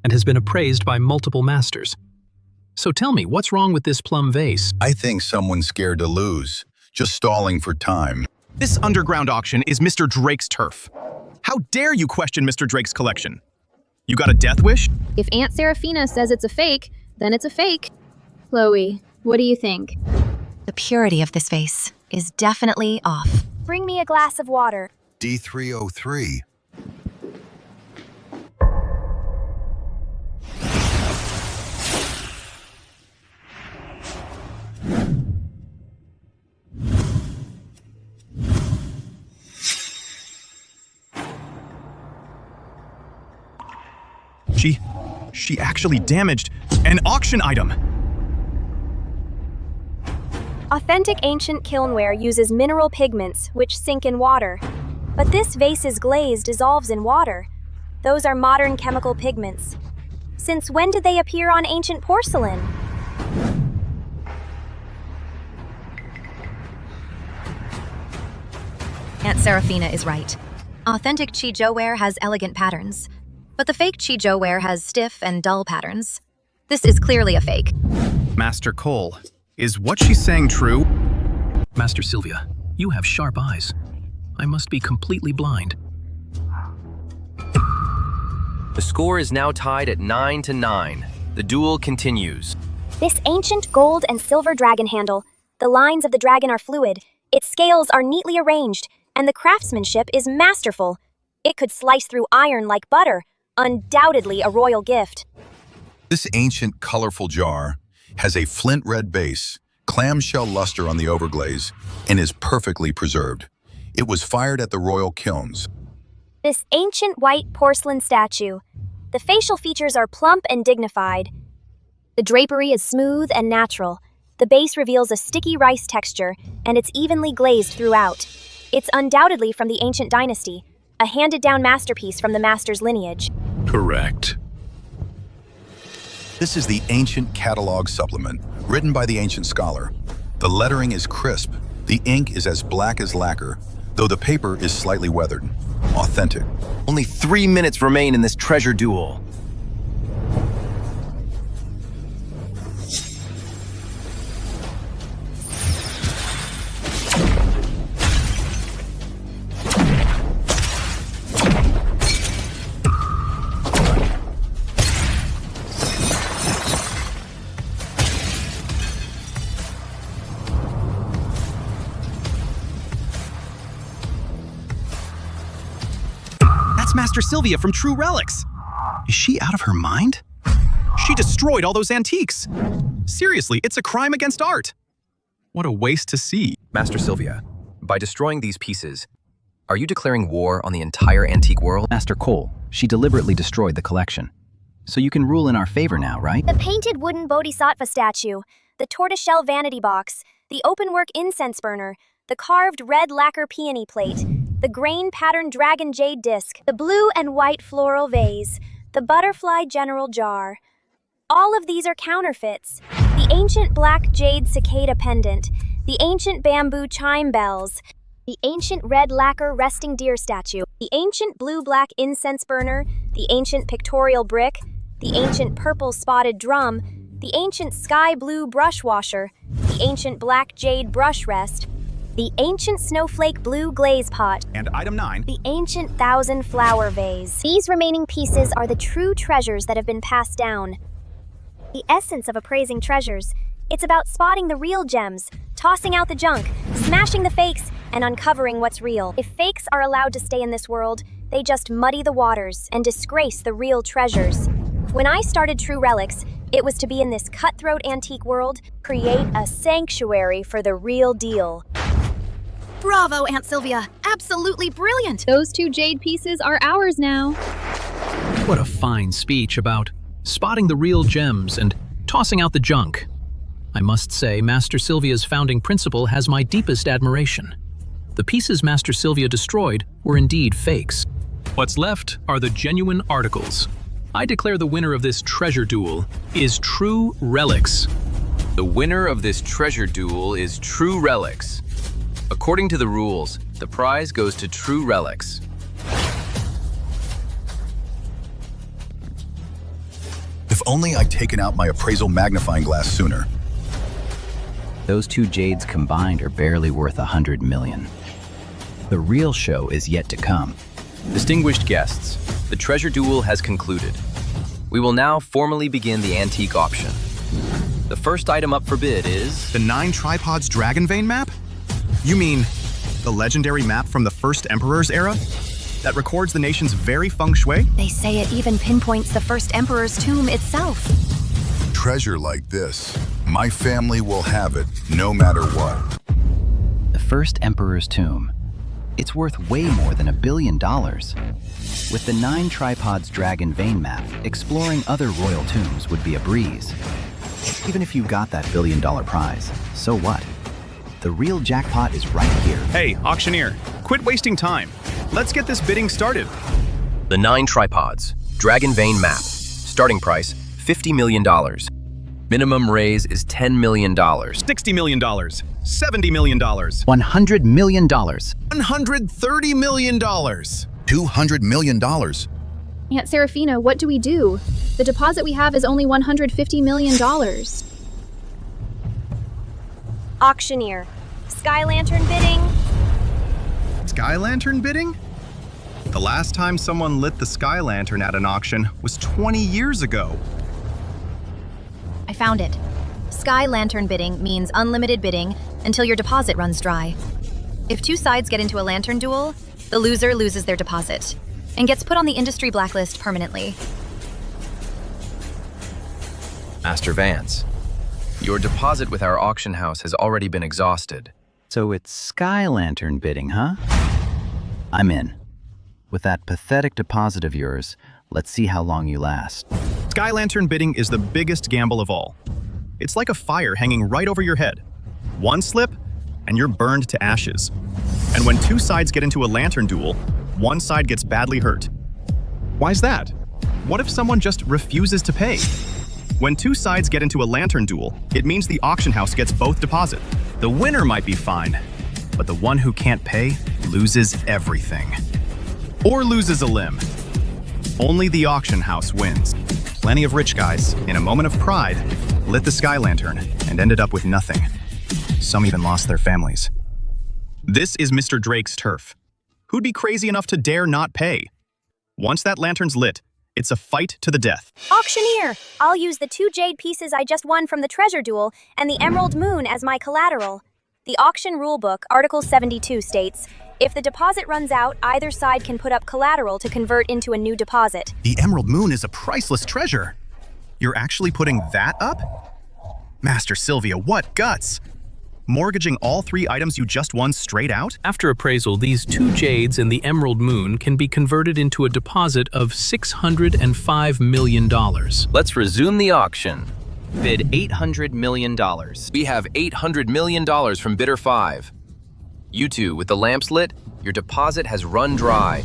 and has been appraised by multiple masters. So tell me, what's wrong with this plum vase? I think someone's scared to lose, just stalling for time. This underground auction is Mr. Drake's turf. How dare you question Mr. Drake's collection? You got a death wish? If Aunt Seraphina says it's a fake, then it's a fake. Chloe, what do you think? The purity of this vase is definitely off. Bring me a glass of water. D303. She actually damaged an auction item. Authentic ancient kilnware uses mineral pigments, which sink in water. But this vase's glaze dissolves in water. Those are modern chemical pigments. Since when did they appear on ancient porcelain? Aunt Seraphina is right. Authentic Chi-Jo-ware has elegant patterns, but the fake Chi-Jo-ware has stiff and dull patterns. This is clearly a fake. Master Cole, is what she's saying true? Master Sylvia, you have sharp eyes. I must be completely blind. The score is now tied at 9-9. The duel continues. This ancient gold and silver dragon handle. The lines of the dragon are fluid. Its scales are neatly arranged, and the craftsmanship is masterful. It could slice through iron like butter. Undoubtedly a royal gift. This ancient, colorful jar has a flint red base, clamshell luster on the overglaze, and is perfectly preserved. It was fired at the royal kilns. This ancient white porcelain statue. The facial features are plump and dignified. The drapery is smooth and natural. The base reveals a sticky rice texture, and it's evenly glazed throughout. It's undoubtedly from the ancient dynasty, a handed-down masterpiece from the master's lineage. Correct. This is the Ancient Catalog Supplement, written by the ancient scholar. The lettering is crisp. The ink is as black as lacquer, though the paper is slightly weathered. Authentic. Only 3 minutes remain in this treasure duel. Master Sylvia from True Relics. Is she out of her mind? She destroyed all those antiques. Seriously, it's a crime against art. What a waste to see. Master Sylvia, by destroying these pieces, Are you declaring war on the entire antique world? Master Cole, she deliberately destroyed the collection. So you can rule in our favor now, right? The painted wooden bodhisattva statue, the tortoiseshell vanity box, the openwork incense burner, the carved red lacquer peony plate, the grain-patterned dragon jade disc, the blue and white floral vase, the butterfly general jar. All of these are counterfeits. The ancient black jade cicada pendant, the ancient bamboo chime bells, the ancient red lacquer resting deer statue, the ancient blue-black incense burner, the ancient pictorial brick, the ancient purple spotted drum, the ancient sky blue brush washer, the ancient black jade brush rest, the ancient snowflake blue glaze pot, and item 9, the ancient thousand flower vase. These remaining pieces are the true treasures that have been passed down. The essence of appraising treasures. It's about spotting the real gems, tossing out the junk, smashing the fakes, and uncovering what's real. If fakes are allowed to stay in this world, they just muddy the waters and disgrace the real treasures. When I started True Relics, it was to be in this cutthroat antique world, create a sanctuary for the real deal. Bravo, Aunt Sylvia. Absolutely brilliant. Those 2 jade pieces are ours now. What a fine speech about spotting the real gems and tossing out the junk. I must say, Master Sylvia's founding principle has my deepest admiration. The pieces Master Sylvia destroyed were indeed fakes. What's left are the genuine articles. I declare the winner of this treasure duel is True Relics. The winner of this treasure duel is True Relics. According to the rules, the prize goes to True Relics. If only I'd taken out my appraisal magnifying glass sooner. Those 2 jades combined are barely worth 100 million. The real show is yet to come. Distinguished guests, the treasure duel has concluded. We will now formally begin the antique auction. The first item up for bid is... The 9 Tripods Dragon Vein map? You mean the legendary map from the First Emperor's era? That records the nation's very feng shui? They say it even pinpoints the first emperor's tomb itself. Treasure like this, my family will have it no matter what. The first emperor's tomb. It's worth way more than $1 billion. With the 9 Tripods Dragon Vein map, exploring other royal tombs would be a breeze. Even if you got that $1 billion prize, so what? The real jackpot is right here. Hey, auctioneer, quit wasting time. Let's get this bidding started. The 9 Tripods Dragon Vein map. Starting price, $50 million. Minimum raise is $10 million. $60 million. $70 million. $100 million. $130 million. $200 million. Aunt Serafina, what do we do? The deposit we have is only $150 million. Auctioneer. Sky Lantern bidding. Sky Lantern bidding? The last time someone lit the Sky Lantern at an auction was 20 years ago. I found it. Sky Lantern bidding means unlimited bidding until your deposit runs dry. If 2 sides get into a lantern duel, the loser loses their deposit and gets put on the industry blacklist permanently. Master Vance, your deposit with our auction house has already been exhausted. So it's Sky Lantern bidding, huh? I'm in. With that pathetic deposit of yours, let's see how long you last. Sky Lantern bidding is the biggest gamble of all. It's like a fire hanging right over your head. One slip, and you're burned to ashes. And when 2 sides get into a lantern duel, one side gets badly hurt. Why's that? What if someone just refuses to pay? When 2 sides get into a lantern duel, it means the auction house gets both deposit. The winner might be fine, but the one who can't pay loses everything. Or loses a limb. Only the auction house wins. Plenty of rich guys, in a moment of pride, lit the Sky Lantern and ended up with nothing. Some even lost their families. This is Mr. Drake's turf. Who'd be crazy enough to dare not pay? Once that lantern's lit, it's a fight to the death. Auctioneer. I'll use the 2 jade pieces I just won from the treasure duel and the emerald moon as my collateral. The auction rulebook, Article 72 states, if the deposit runs out, either side can put up collateral to convert into a new deposit. The Emerald Moon is a priceless treasure. You're actually putting that up? Master Sylvia, what guts! Mortgaging all 3 items you just won straight out? After appraisal, these 2 jades and the emerald moon can be converted into a deposit of $605 million. Let's resume the auction. Bid $800 million. We have $800 million from bidder 5. You two, with the lamps lit, your deposit has run dry.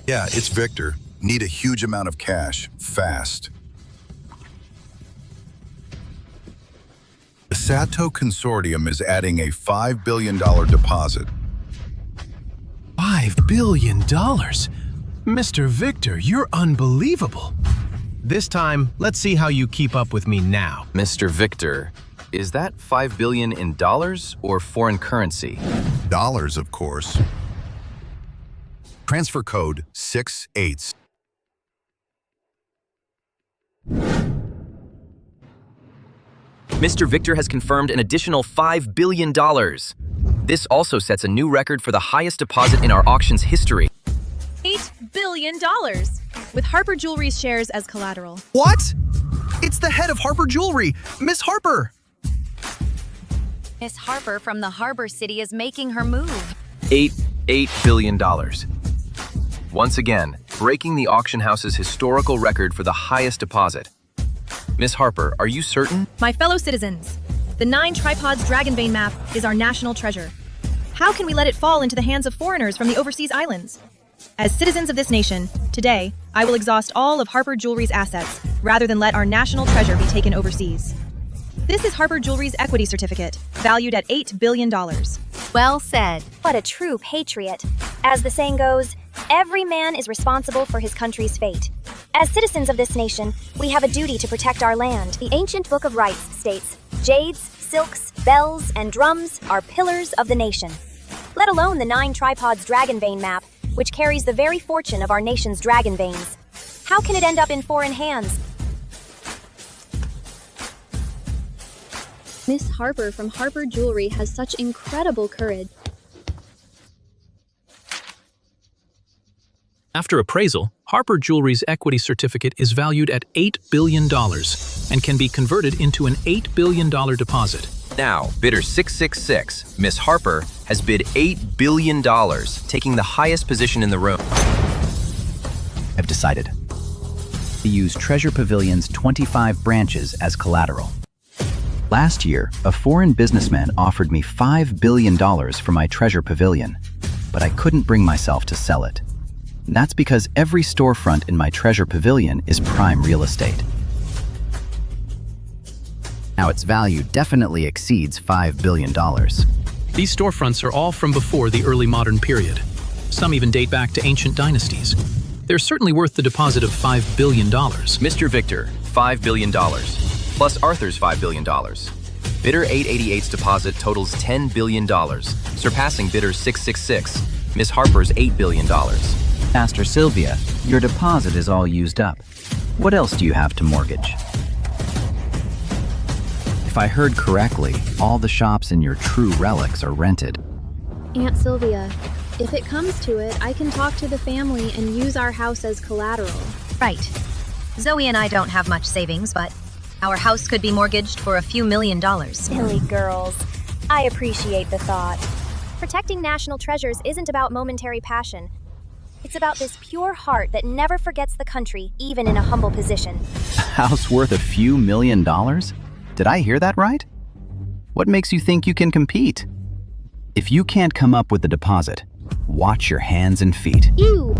Yeah, it's Victor. Need a huge amount of cash, fast. The Sato Consortium is adding a $5 billion deposit. $5 billion? Mr. Victor, you're unbelievable. This time, let's see how you keep up with me now. Mr. Victor, is that $5 billion in dollars or foreign currency? Dollars, of course. Transfer code 68. Mr. Victor has confirmed an additional $5 billion. This also sets a new record for the highest deposit in our auction's history. $8 billion, with Harper Jewelry's shares as collateral. What? It's the head of Harper Jewelry, Miss Harper. Miss Harper from the Harbor City is making her move. $8 billion. Once again, breaking the auction house's historical record for the highest deposit. Miss Harper, are you certain? My fellow citizens, the 9 tripods Dragonbane map is our national treasure. How can we let it fall into the hands of foreigners from the overseas islands? As citizens of this nation, today, I will exhaust all of Harper Jewelry's assets rather than let our national treasure be taken overseas. This is Harper Jewelry's equity certificate, valued at $8 billion. Well said. What a true patriot. As the saying goes, every man is responsible for his country's fate. As citizens of this nation, we have a duty to protect our land. The ancient Book of Rights states, jades, silks, bells, and drums are pillars of the nation. Let alone the 9 tripods Dragonbane map, which carries the very fortune of our nation's dragon veins. How can it end up in foreign hands? Miss Harper from Harper Jewelry has such incredible courage. After appraisal, Harper Jewelry's equity certificate is valued at $8 billion and can be converted into an $8 billion deposit. Now, bidder 666, Miss Harper, has bid $8 billion, taking the highest position in the room. I've decided to use Treasure Pavilion's 25 branches as collateral. Last year, a foreign businessman offered me $5 billion for my Treasure Pavilion, but I couldn't bring myself to sell it. That's because every storefront in my Treasure Pavilion is prime real estate. Now its value definitely exceeds $5 billion. These storefronts are all from before the early modern period. Some even date back to ancient dynasties. They're certainly worth the deposit of $5 billion. Mr. Victor, $5 billion, plus Arthur's $5 billion. Bidder 888's deposit totals $10 billion, surpassing bidder 666, Miss Harper's $8 billion. Master Sylvia, your deposit is all used up. What else do you have to mortgage? If I heard correctly, all the shops in your true relics are rented. Aunt Sylvia, if it comes to it, I can talk to the family and use our house as collateral. Right. Zoe and I don't have much savings, but our house could be mortgaged for a few $1 million. Silly girls. I appreciate the thought. Protecting national treasures isn't about momentary passion. It's about this pure heart that never forgets the country, even in a humble position. A house worth a few $1 million? Did I hear that right? What makes you think you can compete? If you can't come up with the deposit, watch your hands and feet. Ew!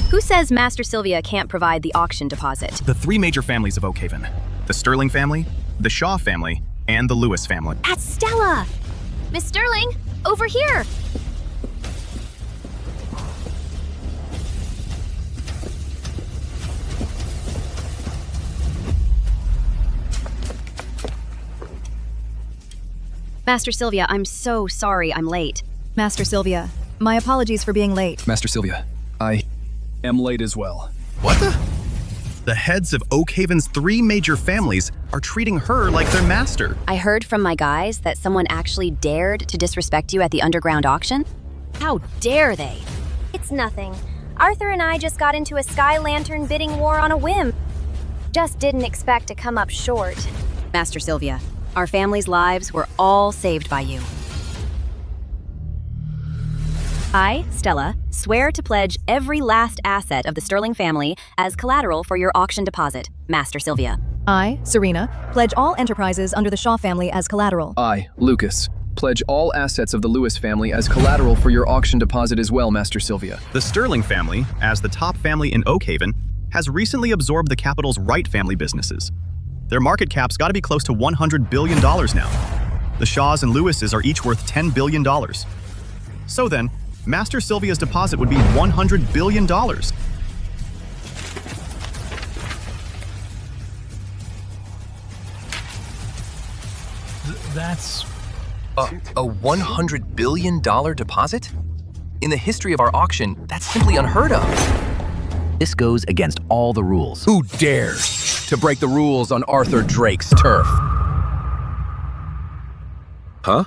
Who says Master Sylvia can't provide the auction deposit? The 3 major families of Oakhaven. The Sterling family, the Shaw family, and the Lewis family. That's Stella! Miss Sterling, over here! Master Sylvia, I'm so sorry I'm late. Master Sylvia, my apologies for being late. Master Sylvia, I am late as well. What the? The heads of Oakhaven's 3 major families are treating her like their master. I heard from my guys that someone actually dared to disrespect you at the underground auction. How dare they? It's nothing. Arthur and I just got into a Sky Lantern bidding war on a whim. Just didn't expect to come up short. Master Sylvia, our family's lives were all saved by you. I, Stella, swear to pledge every last asset of the Sterling family as collateral for your auction deposit, Master Sylvia. I, Serena, pledge all enterprises under the Shaw family as collateral. I, Lucas, pledge all assets of the Lewis family as collateral for your auction deposit as well, Master Sylvia. The Sterling family, as the top family in Oakhaven, has recently absorbed the capital's Wright family businesses. Their market cap's got to be close to $100 billion now. The Shaws and Lewises are each worth $10 billion. So then, Master Sylvia's deposit would be $100 billion. That's... A $100 billion deposit? In the history of our auction, that's simply unheard of. This goes against all the rules. Who dares to break the rules on Arthur Drake's turf? Huh?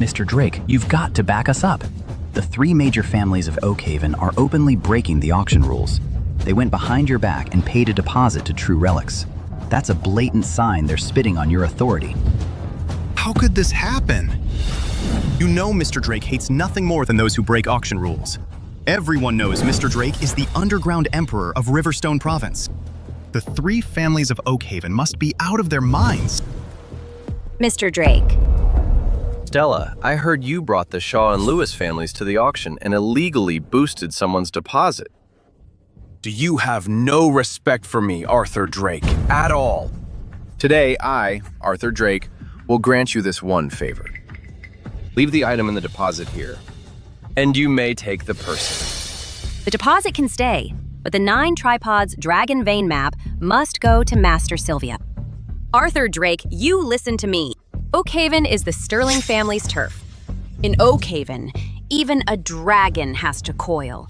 Mr. Drake, you've got to back us up. The three major families of Oakhaven are openly breaking the auction rules. They went behind your back and paid a deposit to True Relics. That's a blatant sign they're spitting on your authority. How could this happen? You know Mr. Drake hates nothing more than those who break auction rules. Everyone knows Mr. Drake is the underground emperor of Riverstone Province. The three families of Oakhaven must be out of their minds. Mr. Drake. Stella, I heard you brought the Shaw and Lewis families to the auction and illegally boosted someone's deposit. Do you have no respect for me, Arthur Drake, at all? Today, I, Arthur Drake, will grant you this one favor. Leave the item in the deposit here, and you may take the person. The deposit can stay, but the 9 tripods dragon vein map must go to Master Sylvia. Arthur Drake, you listen to me. Oakhaven is the Sterling family's turf. In Oakhaven, even a dragon has to coil.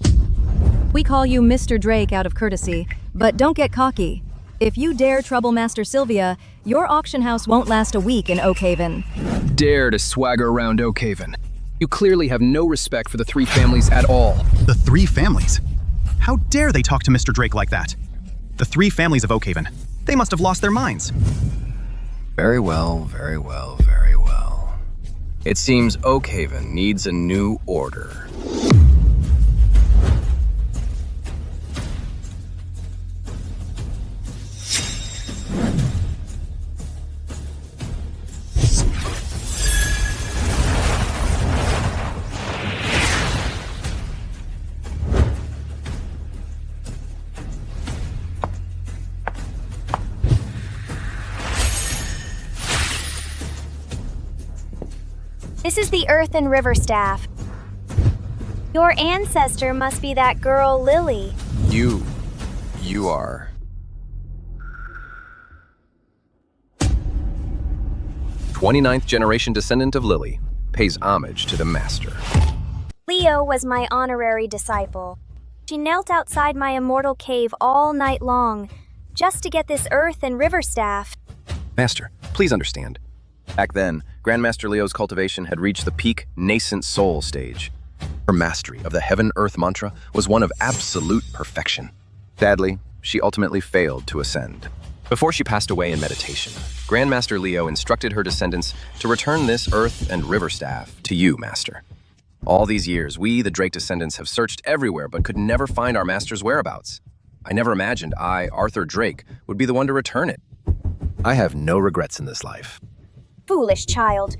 We call you Mr. Drake out of courtesy, but don't get cocky. If you dare trouble Master Sylvia, your auction house won't last a week in Oakhaven. Dare to swagger around Oakhaven. You clearly have no respect for the three families at all. The three families? How dare they talk to Mr. Drake like that? The three families of Oakhaven. They must have lost their minds. Very well, very well, very well. It seems Oakhaven needs a new order. This is the Earth and River Staff. Your ancestor must be that girl, Lily. You are. 29th generation descendant of Lily, pays homage to the master. Leo was my honorary disciple. She knelt outside my immortal cave all night long, just to get this Earth and River Staff. Master, please understand. Back then, Grandmaster Leo's cultivation had reached the peak nascent soul stage. Her mastery of the Heaven-Earth mantra was one of absolute perfection. Sadly, she ultimately failed to ascend. Before she passed away in meditation, Grandmaster Leo instructed her descendants to return this Earth and River Staff to you, Master. All these years, we, the Drake descendants, have searched everywhere but could never find our master's whereabouts. I never imagined I, Arthur Drake, would be the one to return it. I have no regrets in this life. Foolish child.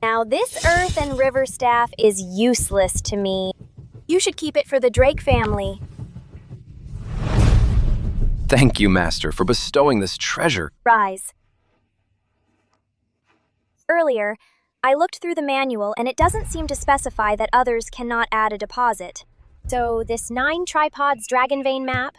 Now this Earth and River Staff is useless to me. You should keep it for the Drake family. Thank you, Master, for bestowing this treasure. Rise. Earlier, I looked through the manual and it doesn't seem to specify that others cannot add a deposit. So this 9 tripods dragon vein map?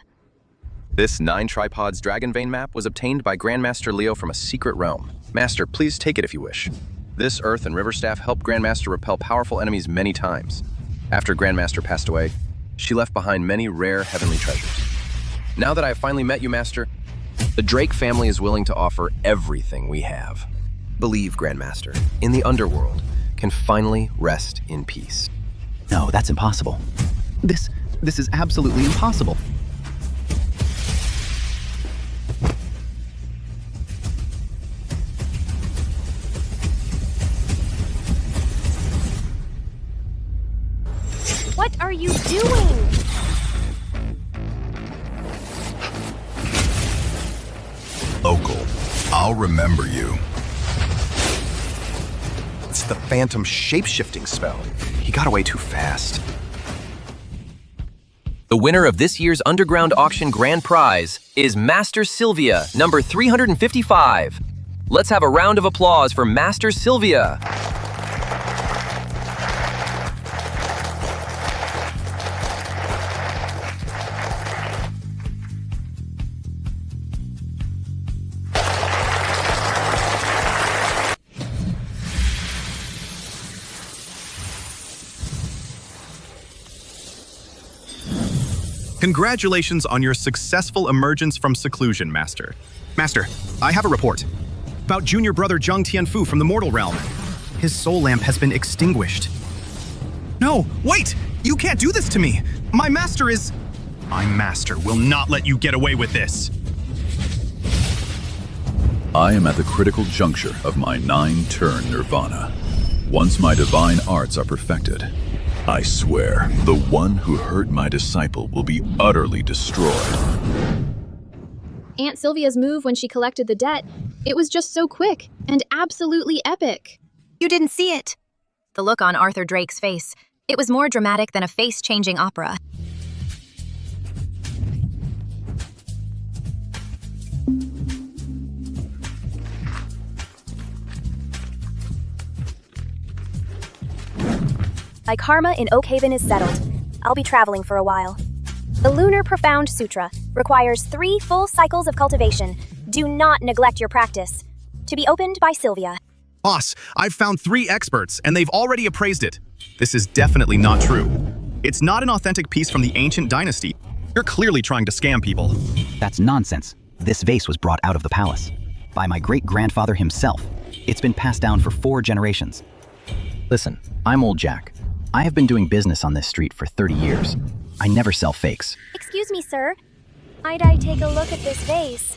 This 9 tripods dragon vein map was obtained by Grandmaster Leo from a secret realm. Master, please take it if you wish. This Earth and River Staff helped Grandmaster repel powerful enemies many times. After Grandmaster passed away, she left behind many rare heavenly treasures. Now that I have finally met you, Master, the Drake family is willing to offer everything we have. Believe, Grandmaster, in the underworld can finally rest in peace. No, that's impossible. This is absolutely impossible. What are you doing? Local, I'll remember you. It's the phantom shape-shifting spell. He got away too fast. The winner of this year's Underground Auction Grand Prize is Master Sylvia, number 355. Let's have a round of applause for Master Sylvia. Congratulations on your successful emergence from seclusion, Master. Master, I have a report about junior brother Zhang Tianfu from the mortal realm. His soul lamp has been extinguished. No, wait! You can't do this to me! My master will not let you get away with this! I am at the critical juncture of my 9-turn nirvana. Once my divine arts are perfected, I swear, the one who hurt my disciple will be utterly destroyed. Aunt Sylvia's move when she collected the debt, it was just so quick and absolutely epic. You didn't see it. The look on Arthur Drake's face, it was more dramatic than a face-changing opera. My karma in Oakhaven is settled. I'll be traveling for a while. The Lunar Profound Sutra requires 3 full cycles of cultivation. Do not neglect your practice. To be opened by Sylvia. Boss, I've found 3 experts, and they've already appraised it. This is definitely not true. It's not an authentic piece from the ancient dynasty. You're clearly trying to scam people. That's nonsense. This vase was brought out of the palace by my great-grandfather himself. It's been passed down for 4 generations. Listen, I'm Old Jack. I have been doing business on this street for 30 years. I never sell fakes. Excuse me, sir. Might I take a look at this vase?